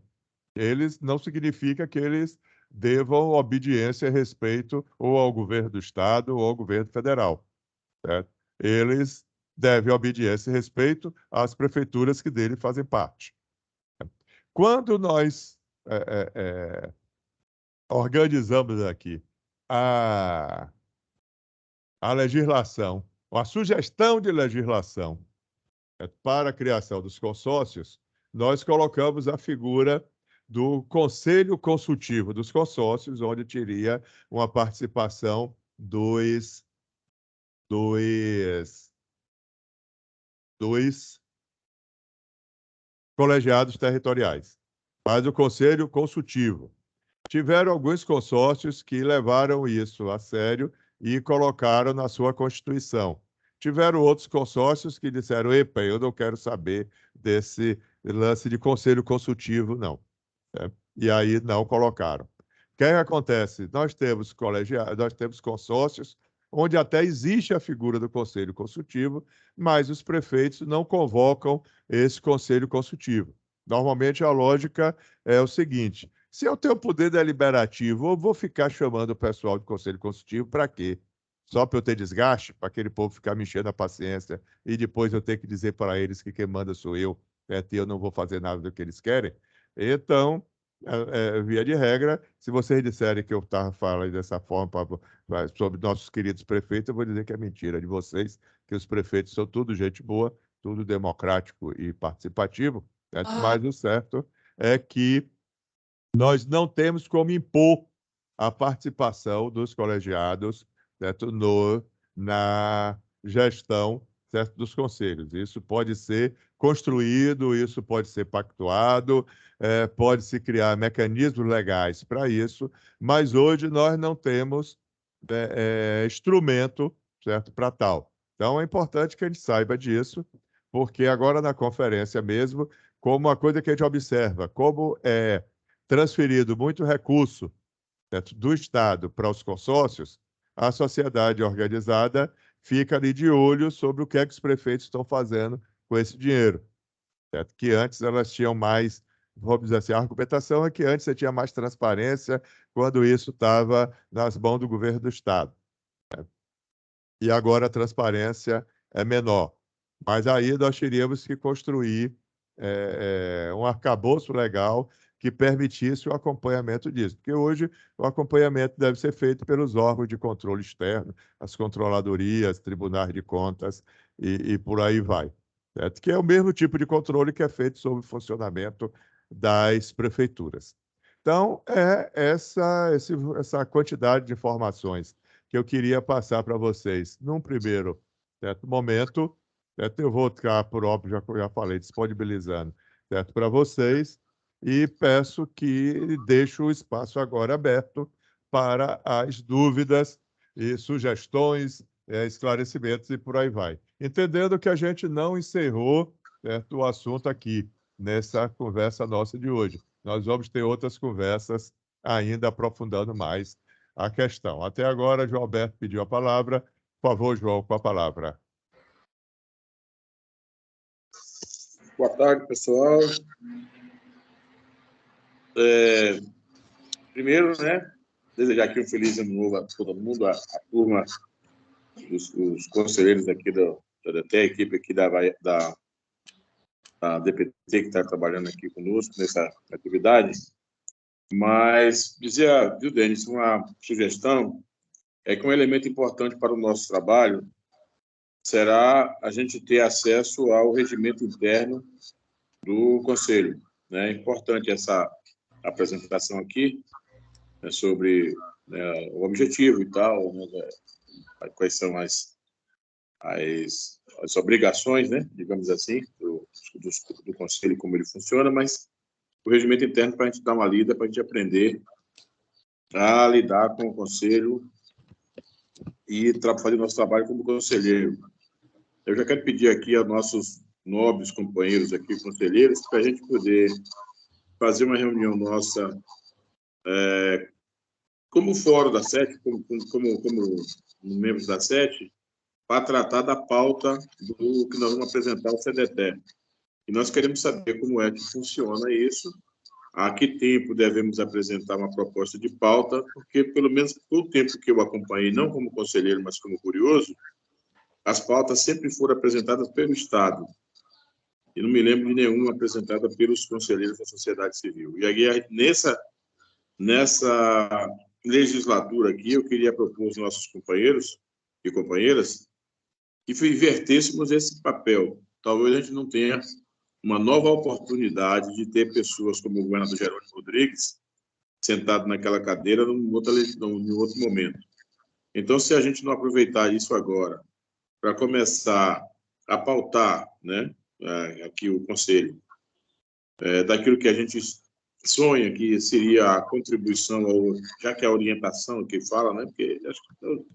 eles não significa que eles devam obediência e respeito ou ao governo do estado ou ao governo federal. Certo? Eles devem obediência e respeito às prefeituras que dele fazem parte. Quando nós organizamos aqui a legislação, a sugestão de legislação para a criação dos consórcios, nós colocamos a figura do Conselho Consultivo dos Consórcios, onde teria uma participação dos colegiados territoriais, mas o Conselho Consultivo. Tiveram alguns consórcios que levaram isso a sério e colocaram na sua Constituição. Tiveram outros consórcios que disseram, epa, eu não quero saber desse lance de Conselho Consultivo, não. E aí não colocaram. O que acontece? Nós temos consórcios onde até existe a figura do Conselho Consultivo, mas os prefeitos não convocam esse Conselho Consultivo. Normalmente, a lógica é o seguinte, se eu tenho poder deliberativo, eu vou ficar chamando o pessoal do Conselho Consultivo para quê? Só para eu ter desgaste? Para aquele povo ficar me enchendo a paciência e depois eu ter que dizer para eles que quem manda sou eu, e eu não vou fazer nada do que eles querem? Então, via de regra, se vocês disserem que eu estava falando dessa forma sobre nossos queridos prefeitos, eu vou dizer que é mentira de vocês, que os prefeitos são tudo gente boa, tudo democrático e participativo, mas o certo é que nós não temos como impor a participação dos colegiados, certo, na gestão, certo, dos conselhos. Isso pode ser construído, isso pode ser pactuado, pode-se criar mecanismos legais para isso, mas hoje nós não temos instrumento, certo, para tal. Então, é importante que a gente saiba disso, porque agora na conferência mesmo, como uma coisa que a gente observa, como é transferido muito recurso, certo, do Estado para os consórcios, a sociedade organizada fica ali de olho sobre o que é que os prefeitos estão fazendo com esse dinheiro. Certo? Que antes elas tinham mais, vamos dizer assim, a argumentação é que antes você tinha mais transparência quando isso estava nas mãos do governo do Estado. Certo? E agora a transparência é menor. Mas aí nós teríamos que construir um arcabouço legal que permitisse o acompanhamento disso. Porque hoje o acompanhamento deve ser feito pelos órgãos de controle externo, as controladorias, tribunais de contas e por aí vai. Certo? Que é o mesmo tipo de controle que é feito sobre o funcionamento das prefeituras. Então, é essa quantidade de informações que eu queria passar para vocês num primeiro, certo, momento. Certo? Eu vou ficar, por óbvio, já falei, disponibilizando, certo, para vocês, e peço que deixe o espaço agora aberto para as dúvidas e sugestões, esclarecimentos e por aí vai. Entendendo que a gente não encerrou, certo, o assunto aqui, nessa conversa nossa de hoje. Nós vamos ter outras conversas ainda aprofundando mais a questão. Até agora, João Alberto pediu a palavra. Por favor, João, com a palavra. Boa tarde, pessoal. Primeiro, desejar aqui um feliz ano novo a todo mundo, a turma, os conselheiros aqui da DT, a equipe aqui da DPT que está trabalhando aqui conosco nessa atividade. Mas dizia, viu, Denis, uma sugestão é que um elemento importante para o nosso trabalho será a gente ter acesso ao regimento interno do Conselho. É importante essa apresentação aqui, né, sobre, né, o objetivo e tal, né, quais são as obrigações, né, digamos assim, do Conselho, como ele funciona, mas o regimento interno para a gente dar uma lida, para a gente aprender a lidar com o Conselho e fazer nosso trabalho como conselheiro. Eu já quero pedir aqui aos nossos nobres companheiros aqui, conselheiros, para a gente poder fazer uma reunião nossa como fórum da SET, como membros da SET, para tratar da pauta do que nós vamos apresentar ao CDT. E nós queremos saber como é que funciona isso, a que tempo devemos apresentar uma proposta de pauta, porque, pelo menos pelo tempo que eu acompanhei, não como conselheiro, mas como curioso, as pautas sempre foram apresentadas pelo Estado. E não me lembro de nenhuma apresentada pelos conselheiros da sociedade civil. E aí, nessa legislatura aqui, eu queria propor aos nossos companheiros e companheiras que invertêssemos esse papel. Talvez a gente não tenha uma nova oportunidade de ter pessoas como o governador Jerônimo Rodrigues sentado naquela cadeira num outro momento. Então, se a gente não aproveitar isso agora para começar a pautar, né, aqui o Conselho, daquilo que a gente sonha que seria a contribuição, já que é a orientação que fala, né, porque acho que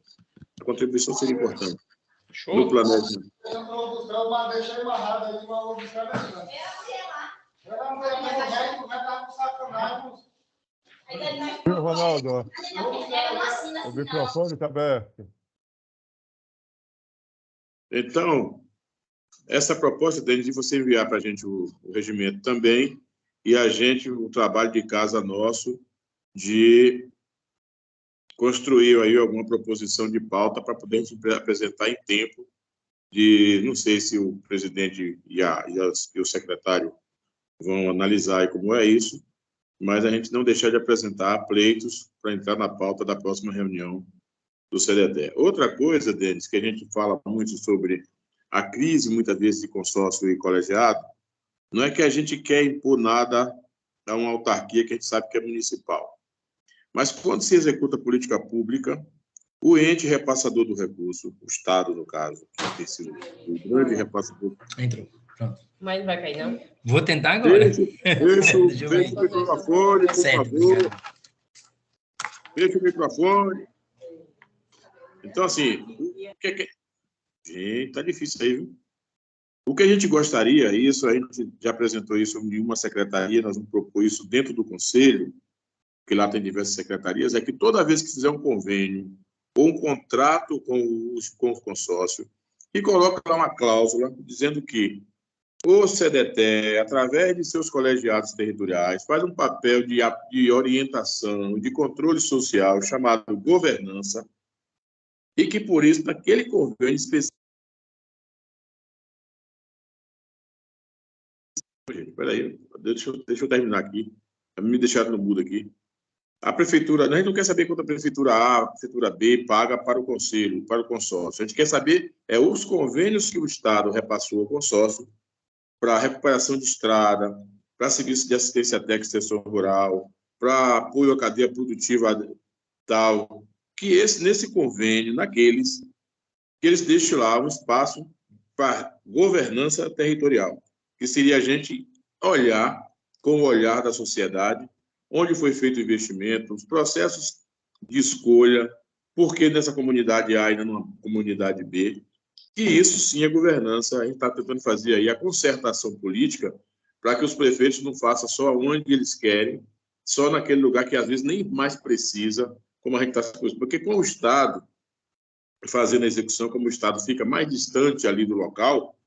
a contribuição seria importante. Show. No planeta. Eu vou buscar uma, deixa amarrada aí, mas vou buscar na Viu, Ronaldo? O microfone está aberto. Então, essa proposta, Denis, de você enviar para a gente o regimento também, e a gente, o trabalho de casa nosso, de construir aí alguma proposição de pauta para poder apresentar em tempo de, não sei se o presidente e o secretário vão analisar aí como é isso, mas a gente não deixar de apresentar pleitos para entrar na pauta da próxima reunião do CDT. Outra coisa, Denis, que a gente fala muito sobre a crise, muitas vezes, de consórcio e colegiado, não é que a gente quer impor nada a uma autarquia que a gente sabe que é municipal. Mas, quando se executa política pública, o ente repassador do recurso, o Estado, no caso, que tem sido o grande repassador... Entrou, pronto. Mas não vai cair, não? Vou tentar agora. Deixa o microfone, por favor. Deixa o microfone. Então, assim, o que é que... Gente, tá difícil aí, viu? O que a gente gostaria, isso, a gente já apresentou isso em uma secretaria, nós vamos propor isso dentro do Conselho, que lá tem diversas secretarias, é que toda vez que fizer um convênio ou um contrato com o consórcio, e coloca lá uma cláusula dizendo que o CDT, através de seus colegiados territoriais, faz um papel de orientação, de controle social, chamado governança, e que, por isso, naquele convênio específico... Espera aí, deixa eu terminar aqui. Me deixaram no mudo aqui. A prefeitura, a gente não quer saber quanto a prefeitura A, a prefeitura B paga para o conselho, para o consórcio. A gente quer saber os convênios que o Estado repassou ao consórcio para recuperação de estrada, para serviço de assistência técnica e extensão rural, para apoio à cadeia produtiva tal, que nesse convênio, naqueles, que eles deixem lá um espaço para governança territorial, que seria a gente olhar com o olhar da sociedade onde foi feito o investimento, os processos de escolha, por que nessa comunidade A e não na comunidade B, e isso sim é governança. A gente está tentando fazer aí a concertação política para que os prefeitos não façam só onde eles querem, só naquele lugar que às vezes nem mais precisa, como a gente está... Porque com o Estado fazendo a execução, como o Estado fica mais distante ali do local,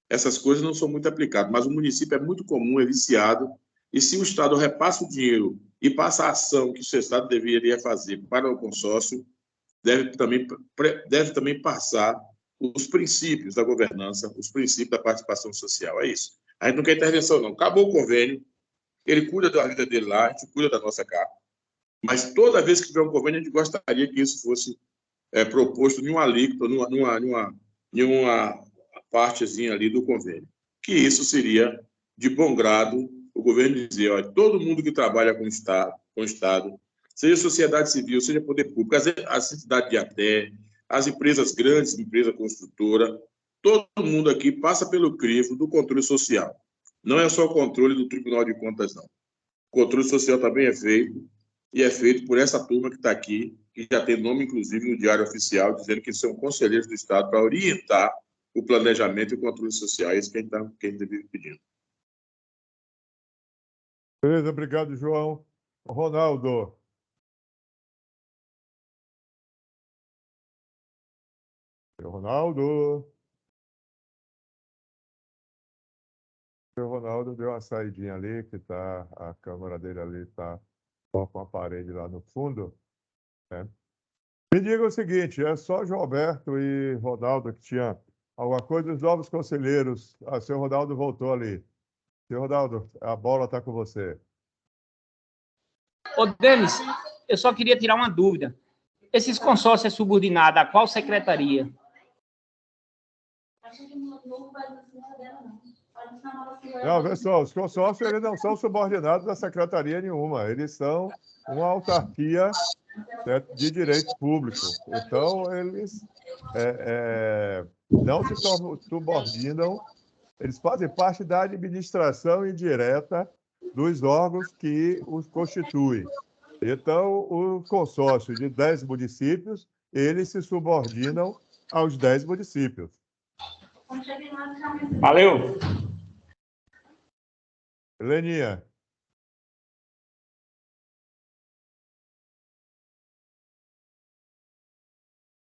essas coisas não são muito aplicadas, mas o município é muito comum, é viciado, e se o Estado repassa o dinheiro e passa a ação que o seu Estado deveria fazer para o consórcio, deve também passar os princípios da governança, os princípios da participação social. É isso. A gente não quer intervenção, não. Acabou o convênio, ele cuida da vida dele lá, a gente cuida da nossa casa. Mas toda vez que tiver um convênio, a gente gostaria que isso fosse proposto em uma alíquota, numa partezinha ali do convênio. Que isso seria de bom grado o governo dizer, olha, todo mundo que trabalha com o Estado, seja sociedade civil, seja poder público, as entidades de até, as empresas grandes, empresa construtora, todo mundo aqui passa pelo crivo do controle social. Não é só o controle do Tribunal de Contas, não. O controle social também é feito, e é feito por essa turma que está aqui, que já tem nome, inclusive, no Diário Oficial, dizendo que são conselheiros do Estado para orientar o planejamento e o controle social. É isso que a gente vive pedindo. Beleza, obrigado, João. Ronaldo. Ronaldo. O Ronaldo deu uma saidinha ali, que tá, a câmera dele ali está com a parede lá no fundo. Né? Me diga o seguinte, é só João Alberto e Ronaldo que tinha alguma coisa, os novos conselheiros. Ah, seu Ronaldo voltou ali. Seu Ronaldo, a bola está com você. Ô, Denis, eu só queria tirar uma dúvida. Esses consórcios é subordinado a qual secretaria? Não, vê só, os consórcios eles não são subordinados a secretaria nenhuma, eles são uma autarquia, certo, de direito público. Então, eles não se subordinam, eles fazem parte da administração indireta dos órgãos que os constituem. Então, o consórcio de 10 municípios, eles se subordinam aos 10 municípios. Valeu. Leninha.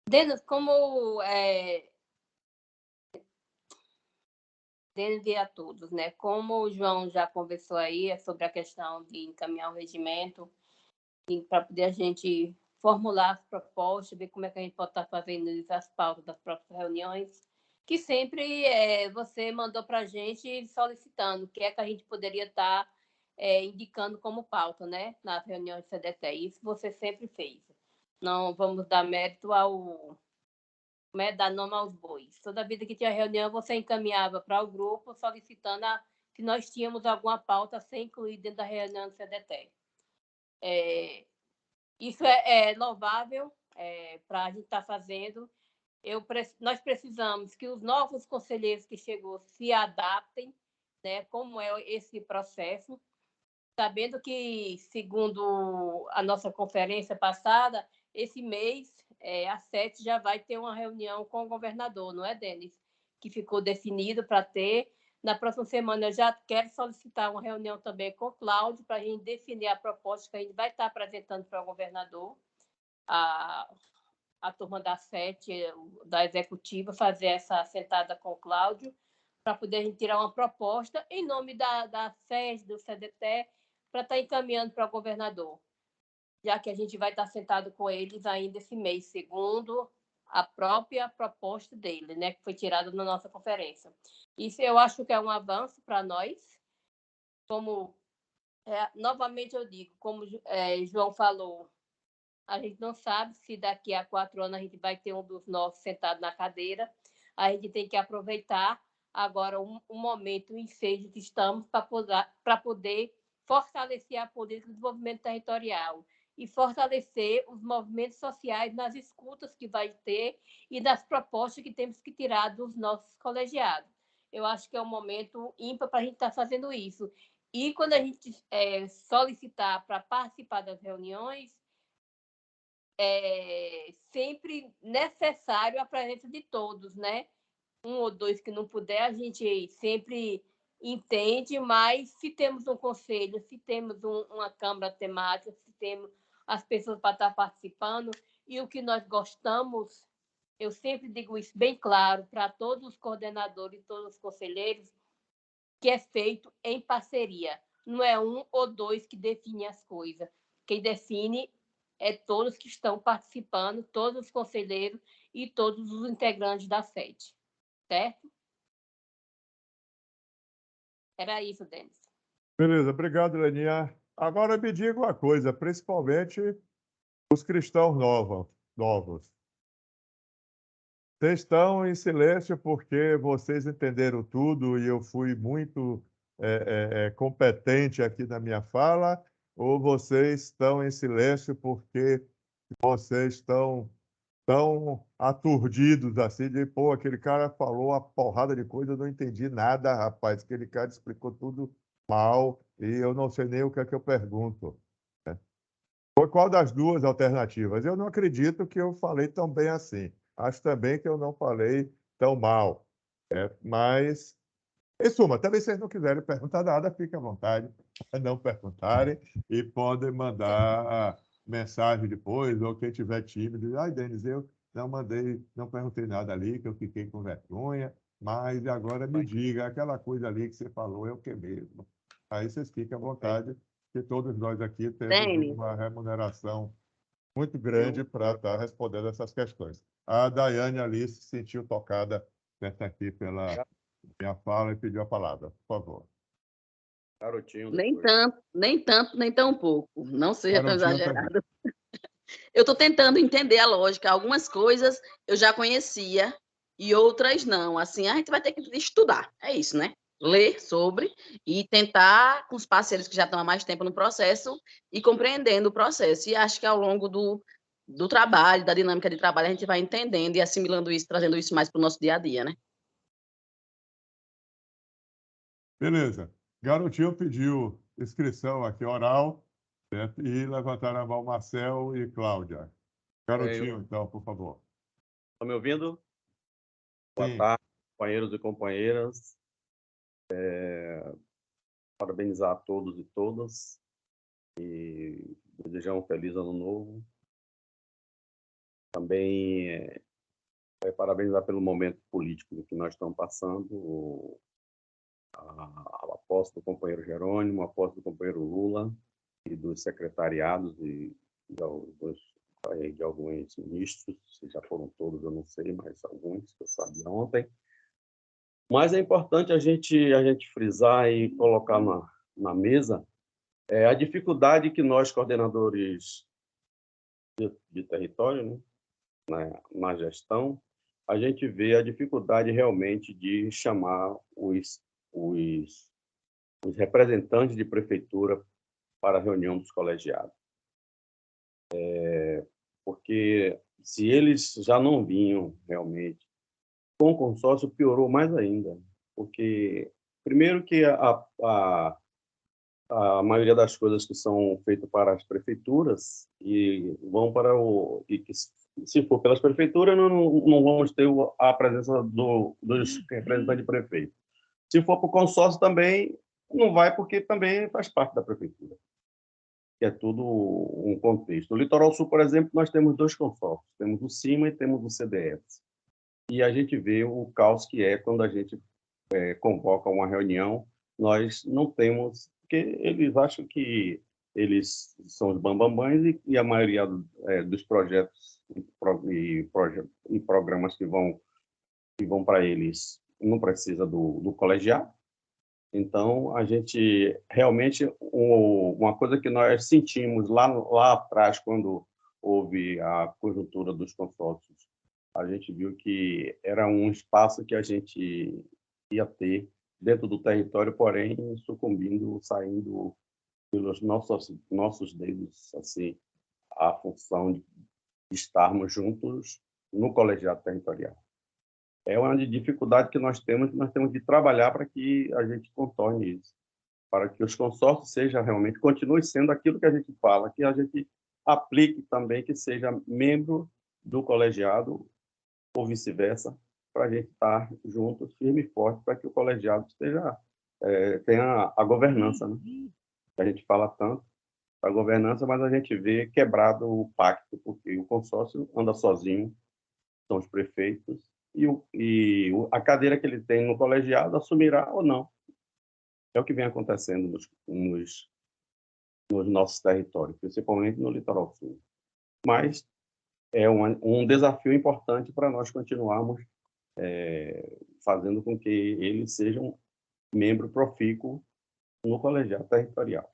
Denis, como Denis e a todos, né? Como o João já conversou aí sobre a questão de encaminhar o regimento para poder a gente formular as propostas, ver como é que a gente pode estar fazendo as pautas das próximas reuniões, que sempre você mandou para a gente solicitando o que é que a gente poderia estar indicando como pauta, né? Nas reuniões do CDT. Isso você sempre fez. Não vamos dar mérito dar nome aos bois. Toda vida que tinha reunião, você encaminhava para o grupo solicitando que nós tínhamos alguma pauta a ser incluída dentro da reunião do CDT. Isso é louvável para a gente estar fazendo. Nós precisamos que os novos conselheiros que chegou se adaptem, né, como é esse processo, sabendo que, segundo a nossa conferência passada, esse mês, às 7, já vai ter uma reunião com o governador, não é, Denis? Que ficou definido para ter. Na próxima semana, eu já quero solicitar uma reunião também com o Cláudio para a gente definir a proposta que a gente vai estar apresentando para o governador, a turma da 7, da executiva, fazer essa sentada com o Cláudio, para poder a gente tirar uma proposta em nome da SES, do CDT, para estar encaminhando para o governador, já que a gente vai estar sentado com eles ainda esse mês, segundo a própria proposta dele, né, que foi tirada na nossa conferência. Isso eu acho que é um avanço para nós. Como, novamente eu digo, como João falou, a gente não sabe se daqui a 4 anos a gente vai ter um dos nossos sentado na cadeira. A gente tem que aproveitar agora um momento, um ensejo que estamos para poder fortalecer a política de desenvolvimento territorial e fortalecer os movimentos sociais nas escutas que vai ter e das propostas que temos que tirar dos nossos colegiados. Eu acho que é um momento ímpar para a gente estar fazendo isso. E quando a gente solicitar para participar das reuniões, é sempre necessário a presença de todos, né? Um ou dois que não puder, a gente sempre entende, mas se temos um conselho, se temos uma câmara temática, se temos as pessoas para estar participando, e o que nós gostamos, eu sempre digo isso bem claro para todos os coordenadores e todos os conselheiros, que é feito em parceria. Não é um ou dois que definem as coisas. Quem define é todos que estão participando, todos os conselheiros e todos os integrantes da sede. Certo? Era isso, Denis. Beleza, obrigado, Leninha. Agora me diga uma coisa, principalmente os cristãos novos. Vocês estão em silêncio porque vocês entenderam tudo e eu fui muito competente aqui na minha fala, ou vocês estão em silêncio porque vocês estão tão aturdidos assim, de, pô, aquele cara falou uma porrada de coisa, eu não entendi nada, rapaz, aquele cara explicou tudo mal e eu não sei nem o que é que eu pergunto. Foi qual das duas alternativas? Eu não acredito que eu falei tão bem assim. Acho também que eu não falei tão mal. Mas, em suma, também se vocês não quiserem perguntar nada, fiquem à vontade para não perguntarem e podem mandar mensagem depois, ou quem tiver tímido, ai, Denis, eu não perguntei nada ali, que eu fiquei com vergonha, mas agora me diga, aquela coisa ali que você falou é o que mesmo? Aí vocês fiquem à vontade, que todos nós aqui temos Denis. uma remuneração muito grande para estar respondendo essas questões. A Daiane ali se sentiu tocada aqui pela minha fala e pediu a palavra. Por favor. Garotinho. Nem tanto, nem tão pouco. Não seja tão Garotinho exagerado. Eu estou tentando entender a lógica. Algumas coisas eu já conhecia e outras não. Assim, a gente vai ter que estudar. É isso, né? Ler sobre e tentar, com os parceiros que já estão há mais tempo no processo, e compreendendo o processo. E acho que ao longo do trabalho, da dinâmica de trabalho, a gente vai entendendo e assimilando isso, trazendo isso mais para o nosso dia a dia, né? Beleza. Garotinho pediu inscrição aqui oral, certo? E levantaram a mão Marcel e Cláudia. Garotinho, então, por favor. Estão me ouvindo? Boa Sim. tarde, companheiros e companheiras. Parabenizar a todos e todas e desejar um feliz ano novo. Também parabenizar pelo momento político que nós estamos passando, a posse do companheiro Jerônimo, a posse do companheiro Lula e dos secretariados de alguns ministros, se já foram todos, eu não sei, mas alguns, que eu sabia ontem. Mas é importante a gente frisar e colocar na mesa a dificuldade que nós, coordenadores de território, né, na gestão, a gente vê a dificuldade realmente de chamar os representantes de prefeitura para a reunião dos colegiados. Porque se eles já não vinham realmente com o consórcio, piorou mais ainda. Porque, primeiro, que a maioria das coisas que são feitas para as prefeituras e vão para e que, se for pelas prefeituras, não vamos ter a presença dos representantes de prefeito. Se for para o consórcio também, não vai, porque também faz parte da prefeitura, que é tudo um contexto. No Litoral Sul, por exemplo, nós temos 2 consórcios, temos o CIMA e temos o CDF. E a gente vê o caos que é quando a gente convoca uma reunião, nós não temos, porque eles acham que eles são os bambambãs e a maioria dos projetos e programas que vão para eles não precisa do colegiado. Então, a gente realmente, uma coisa que nós sentimos lá atrás, quando houve a conjuntura dos consórcios, a gente viu que era um espaço que a gente ia ter dentro do território, porém, sucumbindo, saindo pelos nossos dedos, assim, a função de estarmos juntos no colegiado territorial. É uma dificuldade que nós temos de trabalhar para que a gente contorne isso, para que os consórcios sejam realmente, continue sendo aquilo que a gente fala, que a gente aplique também, que seja membro do colegiado ou vice-versa, para a gente estar juntos, firme e forte, para que o colegiado tenha a governança, né? A gente fala tanto da governança, mas a gente vê quebrado o pacto, porque o consórcio anda sozinho, são os prefeitos, e a cadeira que ele tem no colegiado assumirá ou não. É o que vem acontecendo nos nossos territórios, principalmente no Litoral Sul. Mas é um desafio importante para nós continuarmos fazendo com que ele seja um membro profícuo no colegiado territorial.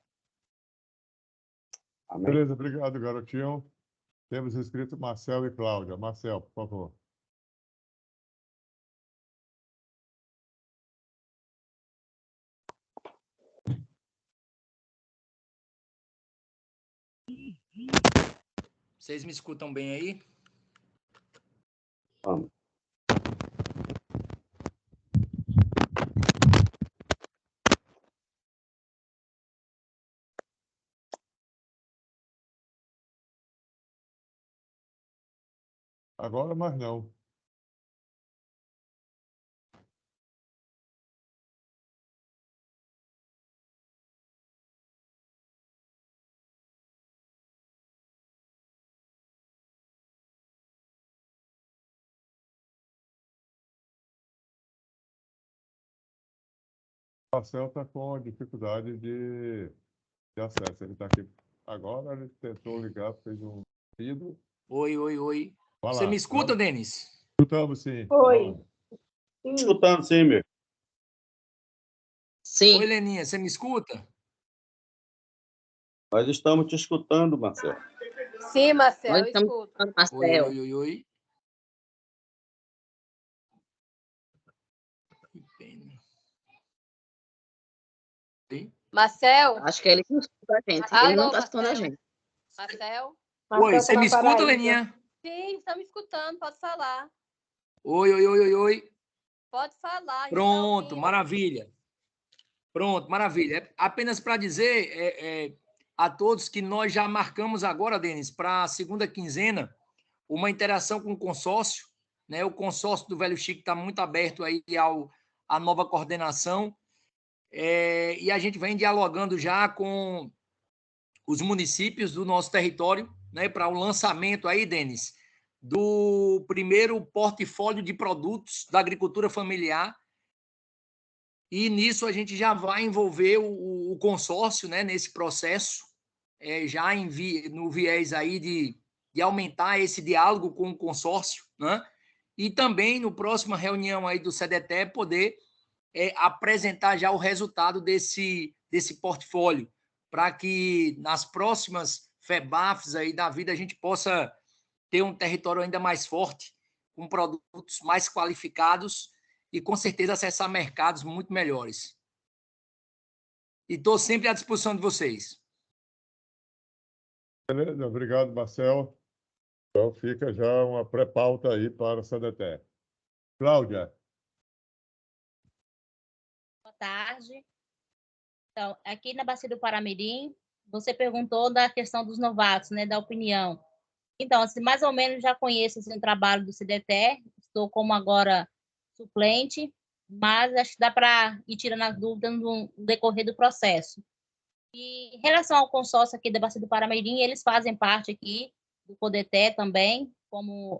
Amém? Beleza, obrigado, garotinho. Temos inscrito Marcel e Cláudia. Marcel, por favor. Vocês me escutam bem aí? Vamos. Agora, mas não. O Marcel está com dificuldade de acesso. Ele está aqui agora, ele tentou ligar, fez um pedido. Oi, oi, oi. Vai Você lá, me escuta, vamos. Denis? Escutamos, sim. Oi. Escutando, sim, meu. Sim. Oi, Leninha, você me escuta? Nós estamos te escutando, Marcelo. Sim, Marcel, Nós estamos escuta. escutando, Oi, Marcel. oi, oi, oi. Que pena. Sim? Marcel? Acho que é ele que não escuta a gente. Ele não está escutando a gente. Marcel? Oi, você me escuta, Leninha? Sim, estamos escutando, pode falar. Oi, oi, oi, oi, oi. Pode falar, a gente tá Pronto, ouvindo. maravilha. Pronto, maravilha. Apenas para dizer a todos que nós já marcamos agora, Denis, para a segunda quinzena, uma interação com o consórcio, né? O consórcio do Velho Chico está muito aberto aí à nova coordenação, e a gente vem dialogando já com os municípios do nosso território, né? Para o lançamento aí, Denis, do primeiro portfólio de produtos da agricultura familiar. E nisso a gente já vai envolver o consórcio, né, nesse processo, já no viés aí de aumentar esse diálogo com o consórcio, né? E também no próxima reunião aí do CDT poder apresentar já o resultado desse portfólio, para que nas próximas FEBAFs aí da vida a gente possa ter um território ainda mais forte, com produtos mais qualificados e, com certeza, acessar mercados muito melhores. E estou sempre à disposição de vocês. Beleza, obrigado, Marcel. Então, fica já uma pré-pauta aí para a CDT. Cláudia. Boa tarde. Então, aqui na Bacia do Paramirim, você perguntou da questão dos novatos, né, da opinião. Então, assim, mais ou menos já conheço assim, o trabalho do CDT, estou como agora suplente, mas acho que dá para ir tirando as dúvidas no decorrer do processo. E em relação ao consórcio aqui da Bacia do Paramirim, eles fazem parte aqui do CODETE também, como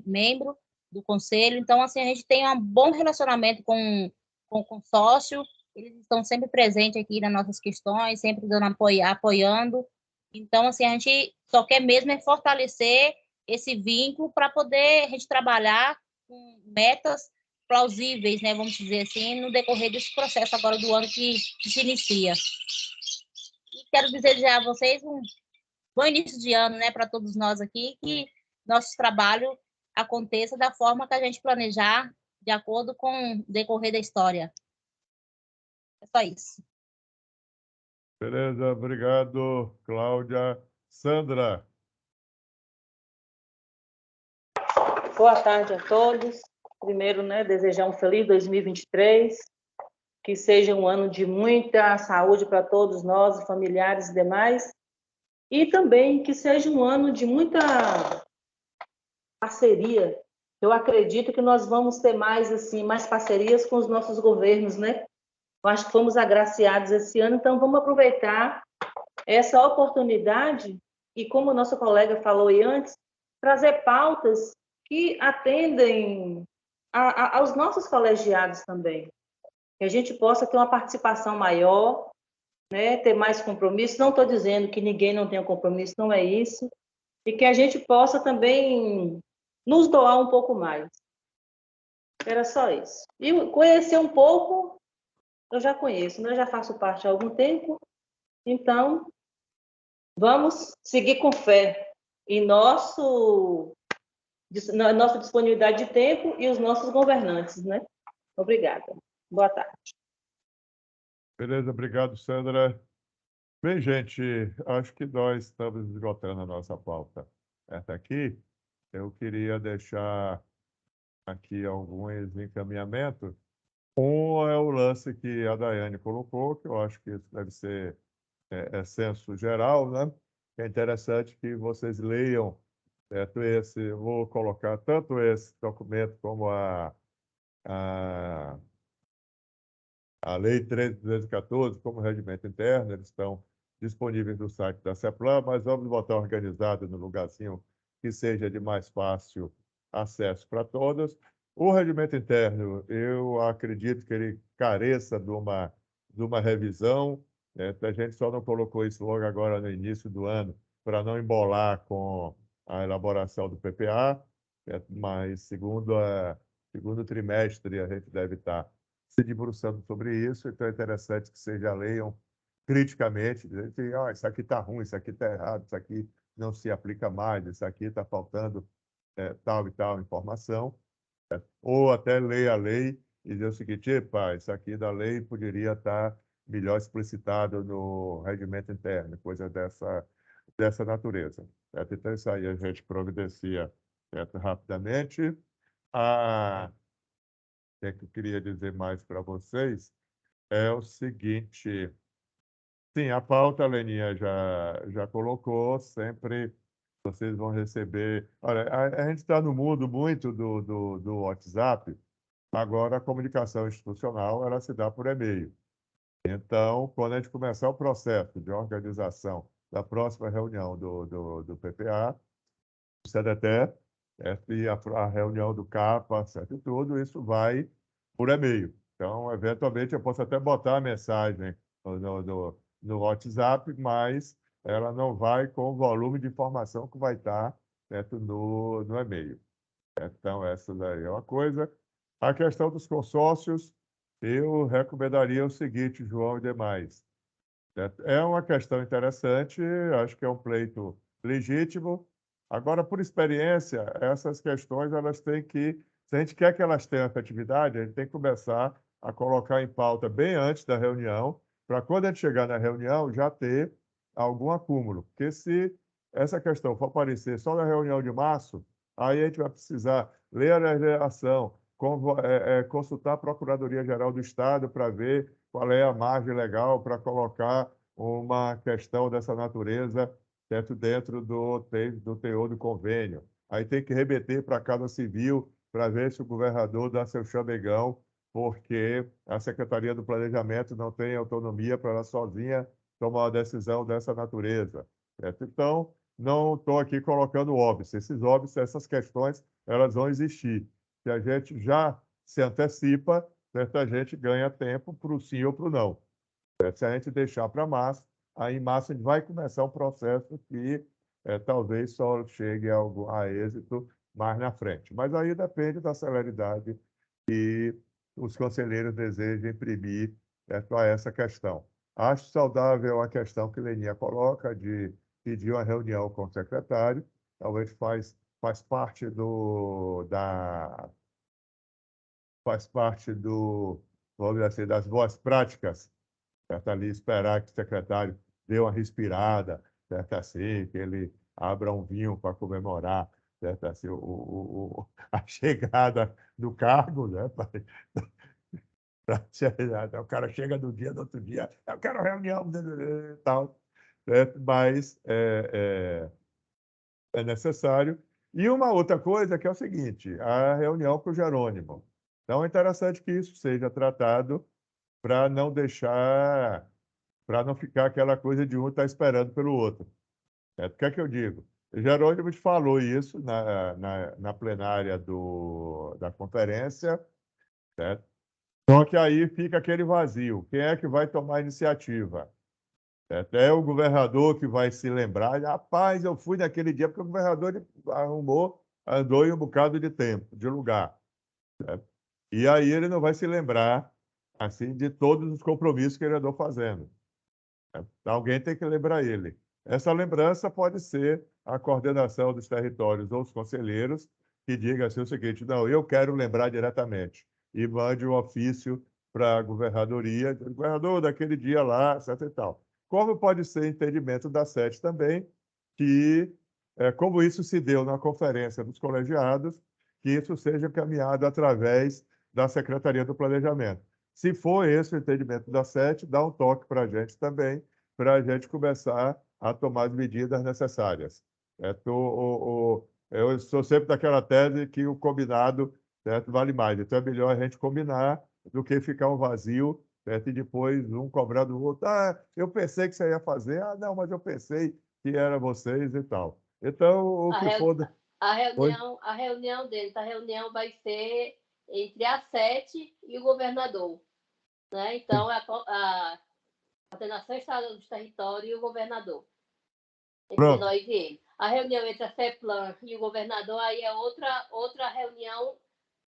membro do conselho. Então, assim, a gente tem um bom relacionamento com o consórcio, eles estão sempre presentes aqui nas nossas questões, sempre dando apoiando. Então, assim, a gente só quer mesmo é fortalecer esse vínculo para poder a gente trabalhar com metas plausíveis, né, vamos dizer assim, no decorrer desse processo agora do ano que se inicia. E quero desejar a vocês um bom início de ano, né, para todos nós aqui, que nosso trabalho aconteça da forma que a gente planejar, de acordo com o decorrer da história. É só isso. Beleza, obrigado, Cláudia. Sandra. Boa tarde a todos. Primeiro, né, desejar um feliz 2023, que seja um ano de muita saúde para todos nós, familiares e demais, e também que seja um ano de muita parceria. Eu acredito que nós vamos ter mais parcerias com os nossos governos, né? Eu acho que fomos agraciados esse ano, então vamos aproveitar essa oportunidade e, como o nosso colega falou aí antes, trazer pautas que atendem aos nossos colegiados também. Que a gente possa ter uma participação maior, né, ter mais compromisso. Não estou dizendo que ninguém não tenha compromisso, não é isso. E que a gente possa também nos doar um pouco mais. Era só isso. E conhecer um pouco, eu já conheço, né? Eu já faço parte há algum tempo. Então, vamos seguir com fé em nossa disponibilidade de tempo e os nossos governantes, né? Obrigada. Boa tarde. Beleza, obrigado, Sandra. Bem, gente, acho que nós estamos esgotando a nossa pauta. certo? Aqui, eu queria deixar aqui alguns encaminhamentos. Um é o lance que a Daiane colocou, que eu acho que isso deve ser senso geral, né? É interessante que vocês leiam, certo? Vou colocar tanto esse documento como a Lei 13.214, como o regimento interno, eles estão disponíveis no site da CEPLAN, mas vamos botar organizado no lugarzinho que seja de mais fácil acesso para todos. O regimento interno, eu acredito que ele careça de uma revisão, né? A gente só não colocou isso logo agora no início do ano, para não embolar com a elaboração do PPA, né? Mas segundo trimestre a gente deve estar se debruçando sobre isso, então é interessante que vocês já leiam criticamente, dizendo que isso aqui está ruim, isso aqui está errado, isso aqui não se aplica mais, isso aqui está faltando tal e tal informação, ou até leia a lei e dizer o seguinte: epa, isso aqui da lei poderia estar melhor explicitado no regimento interno, coisa dessa natureza. Certo? Então, isso aí a gente providencia, certo, rapidamente. O que eu queria dizer mais para vocês é o seguinte: sim, a pauta a Leninha já colocou, sempre vocês vão receber. Olha, a gente está no mundo muito do WhatsApp, agora a comunicação institucional ela se dá por e-mail. Então, quando a gente começar o processo de organização da próxima reunião do PPA, do CDT, e a reunião do CAPA, certo? E tudo isso vai por e-mail. Então, eventualmente, eu posso até botar a mensagem no WhatsApp, mas ela não vai com o volume de informação que vai estar, certo, no e-mail. Então, essa daí é uma coisa. A questão dos consórcios, eu recomendaria o seguinte, João e demais. Certo? É uma questão interessante, acho que é um pleito legítimo. Agora, por experiência, essas questões, elas têm que, se a gente quer que elas tenham efetividade, a gente tem que começar a colocar em pauta bem antes da reunião, para quando a gente chegar na reunião já ter algum acúmulo. Porque se essa questão for aparecer só na reunião de março, aí a gente vai precisar ler a legislação, consultar a Procuradoria-Geral do Estado para ver qual é a margem legal para colocar uma questão dessa natureza dentro do teor do convênio. Aí tem que remeter para a Casa Civil para ver se o governador dá seu chamegão, porque a Secretaria do Planejamento não tem autonomia para ela sozinha tomar uma decisão dessa natureza. Certo? Então, não estou aqui colocando óbice. Esses óbices, essas questões, elas vão existir. Se a gente já se antecipa, certo? A gente ganha tempo para o sim ou para o não. Certo? Se a gente deixar para março, aí em março a gente vai começar um processo que talvez só chegue a êxito mais na frente. Mas aí depende da celeridade que os conselheiros desejam imprimir, certo, a essa questão. Acho saudável a questão que Leninha coloca de pedir uma reunião com o secretário, talvez faz parte vamos dizer assim, das boas práticas, certo? Ali esperar que o secretário dê uma respirada, certo? Assim, que ele abra um vinho para comemorar, certo? Assim, a chegada do cargo, né? O cara chega do outro dia, eu quero reunião e tal, certo? Mas é necessário. E uma outra coisa que é o seguinte, a reunião com o Jerônimo. Então, é interessante que isso seja tratado para não ficar aquela coisa de um estar esperando pelo outro. O que é que eu digo? O Jerônimo te falou isso na plenária da conferência, certo? Só que aí fica aquele vazio. Quem é que vai tomar a iniciativa? É o governador que vai se lembrar. Rapaz, eu fui naquele dia porque o governador andou em um bocado de tempo, de lugar. Certo? E aí ele não vai se lembrar assim de todos os compromissos que ele andou fazendo. Certo? Alguém tem que lembrar ele. Essa lembrança pode ser a coordenação dos territórios ou os conselheiros que diga assim o seguinte: não, eu quero lembrar diretamente. E mande um ofício para a governadoria, governador, daquele dia lá, etc. e tal. Como pode ser entendimento da SET também, que como isso se deu na conferência dos colegiados, que isso seja caminhado através da Secretaria do Planejamento. Se for esse o entendimento da SET, dá um toque para a gente também, para a gente começar a tomar as medidas necessárias. Eu sou sempre daquela tese que o combinado, certo, vale mais. Então, é melhor a gente combinar do que ficar um vazio, certo, e depois um cobrando o outro. Ah, eu pensei que você ia fazer. Ah, não, mas eu pensei que era vocês e tal. Então, o que for... A reunião deles, a reunião vai ser entre a SET e o governador. Né? Então, a coordenação estadual dos territórios e o governador. Entre nós e ele. A reunião entre a CEPLAN e o governador aí é outra reunião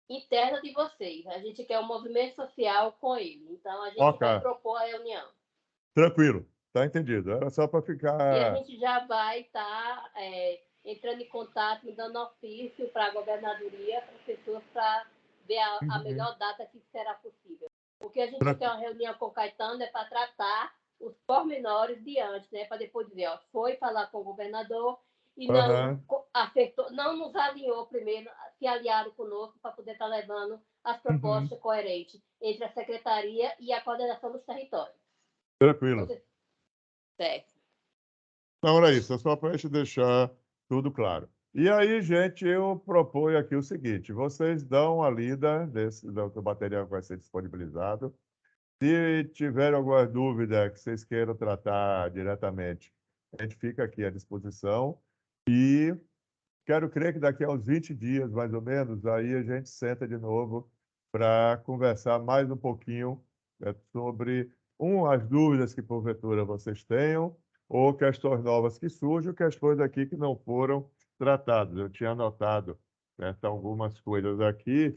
interna de vocês. A gente quer um movimento social com ele. Então, a gente vai propor a reunião. Tranquilo, está entendido. Era só para ficar... E a gente já vai estar entrando em contato, me dando ofício para a governadoria, para as pessoas, para ver a melhor data que será possível. Porque a gente quer uma reunião com o Caetano para tratar os pormenores de antes, né? Para depois dizer, ó, foi falar com o governador e não acertou, não nos alinhou primeiro, se aliaram conosco para poder estar levando as propostas coerentes entre a Secretaria e a coordenação dos territórios. Tranquilo. Certo. Então, era isso, é só para a gente deixar tudo claro. E aí, gente, eu proponho aqui o seguinte, vocês dão uma lida do material que vai ser disponibilizado. Se tiver alguma dúvida que vocês queiram tratar diretamente, a gente fica aqui à disposição. E quero crer que daqui a uns 20 dias, mais ou menos, aí a gente senta de novo para conversar mais um pouquinho sobre as dúvidas que, porventura, vocês tenham, ou questões novas que surjam, questões aqui que não foram tratadas. Eu tinha anotado algumas coisas aqui,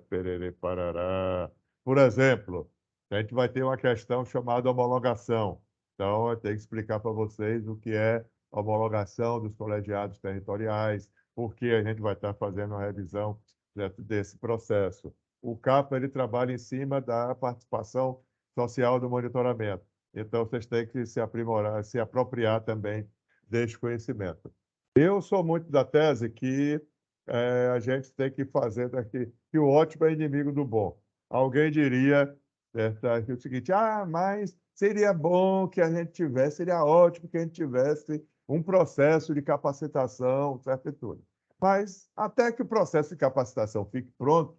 perere, parará. Por exemplo, a gente vai ter uma questão chamada homologação. Então, eu tenho que explicar para vocês o que é homologação dos colegiados territoriais, porque a gente vai estar fazendo uma revisão desse processo. O CAPA ele trabalha em cima da participação social do monitoramento. Então, vocês têm que se aprimorar, se apropriar também deste conhecimento. Eu sou muito da tese que a gente tem que fazer daqui, que o ótimo é inimigo do bom. Alguém diria o seguinte, mas seria bom que a gente tivesse, seria ótimo que a gente tivesse um processo de capacitação, certo e tudo. Mas até que o processo de capacitação fique pronto,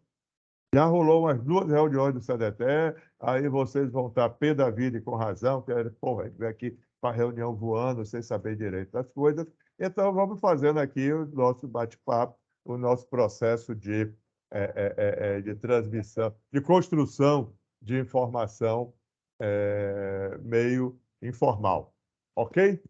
já rolou umas 2 reuniões do CDT, aí vocês vão estar pé da vida e com razão, que a gente vem aqui para a reunião voando, sem saber direito das coisas. Então, vamos fazendo aqui o nosso bate-papo, o nosso processo de transmissão, de construção de informação meio informal. Ok?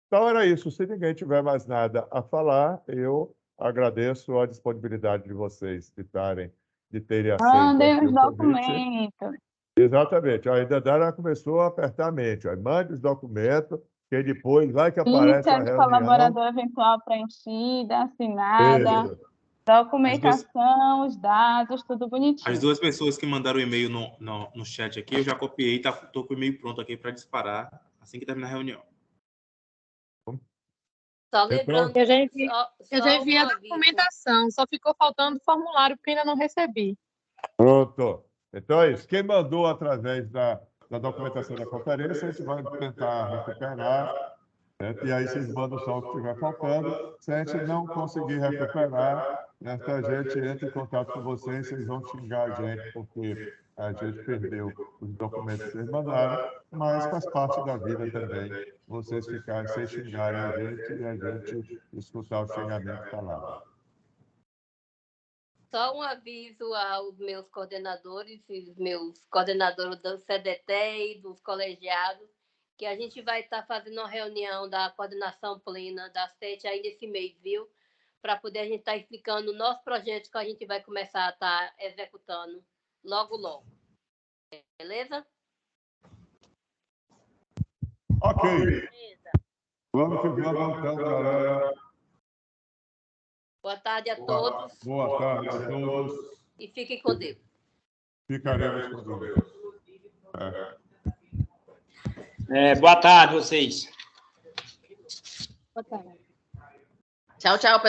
Então, era isso. Se ninguém tiver mais nada a falar, eu agradeço a disponibilidade de vocês de terem aceito. Mandem os documentos. Exatamente. A Dandara começou a apertar a mente. Mande os documentos, que depois vai que aparece a reunião. Colaborador eventual preenchida, assinada. Isso. Documentação, os dados, tudo bonitinho. As 2 pessoas que mandaram o e-mail no chat aqui, eu já copiei, estou com o e-mail pronto aqui para disparar assim que terminar a reunião. Só lembrando, eu já enviei a documentação, só ficou faltando o formulário, porque ainda não recebi. Pronto. Então é isso. Quem mandou através da documentação da conferência, a gente vai tentar recuperar, e aí vocês mandam só o que estiver faltando. Se a gente não conseguir recuperar, a gente entra em contato com vocês, vocês vão xingar a gente, porque a gente perdeu os documentos que vocês mandaram, mas faz parte da vida também, vocês ficarem sem xingarem a gente e a gente escutar o xingamento calado. Só um aviso aos meus coordenadores e os meus coordenadores do CDT e dos colegiados, que a gente vai estar fazendo uma reunião da coordenação plena da SET aí nesse mês, viu? Para poder a gente estar explicando o nosso projeto que a gente vai começar a estar executando logo, logo. Beleza? Ok. Beleza. Vamos que vamos, então, galera. Boa tarde a todos. Boa tarde a todos. E fiquem com Deus. Ficaremos com Deus. Boa tarde, vocês. Boa tarde. Tchau, tchau,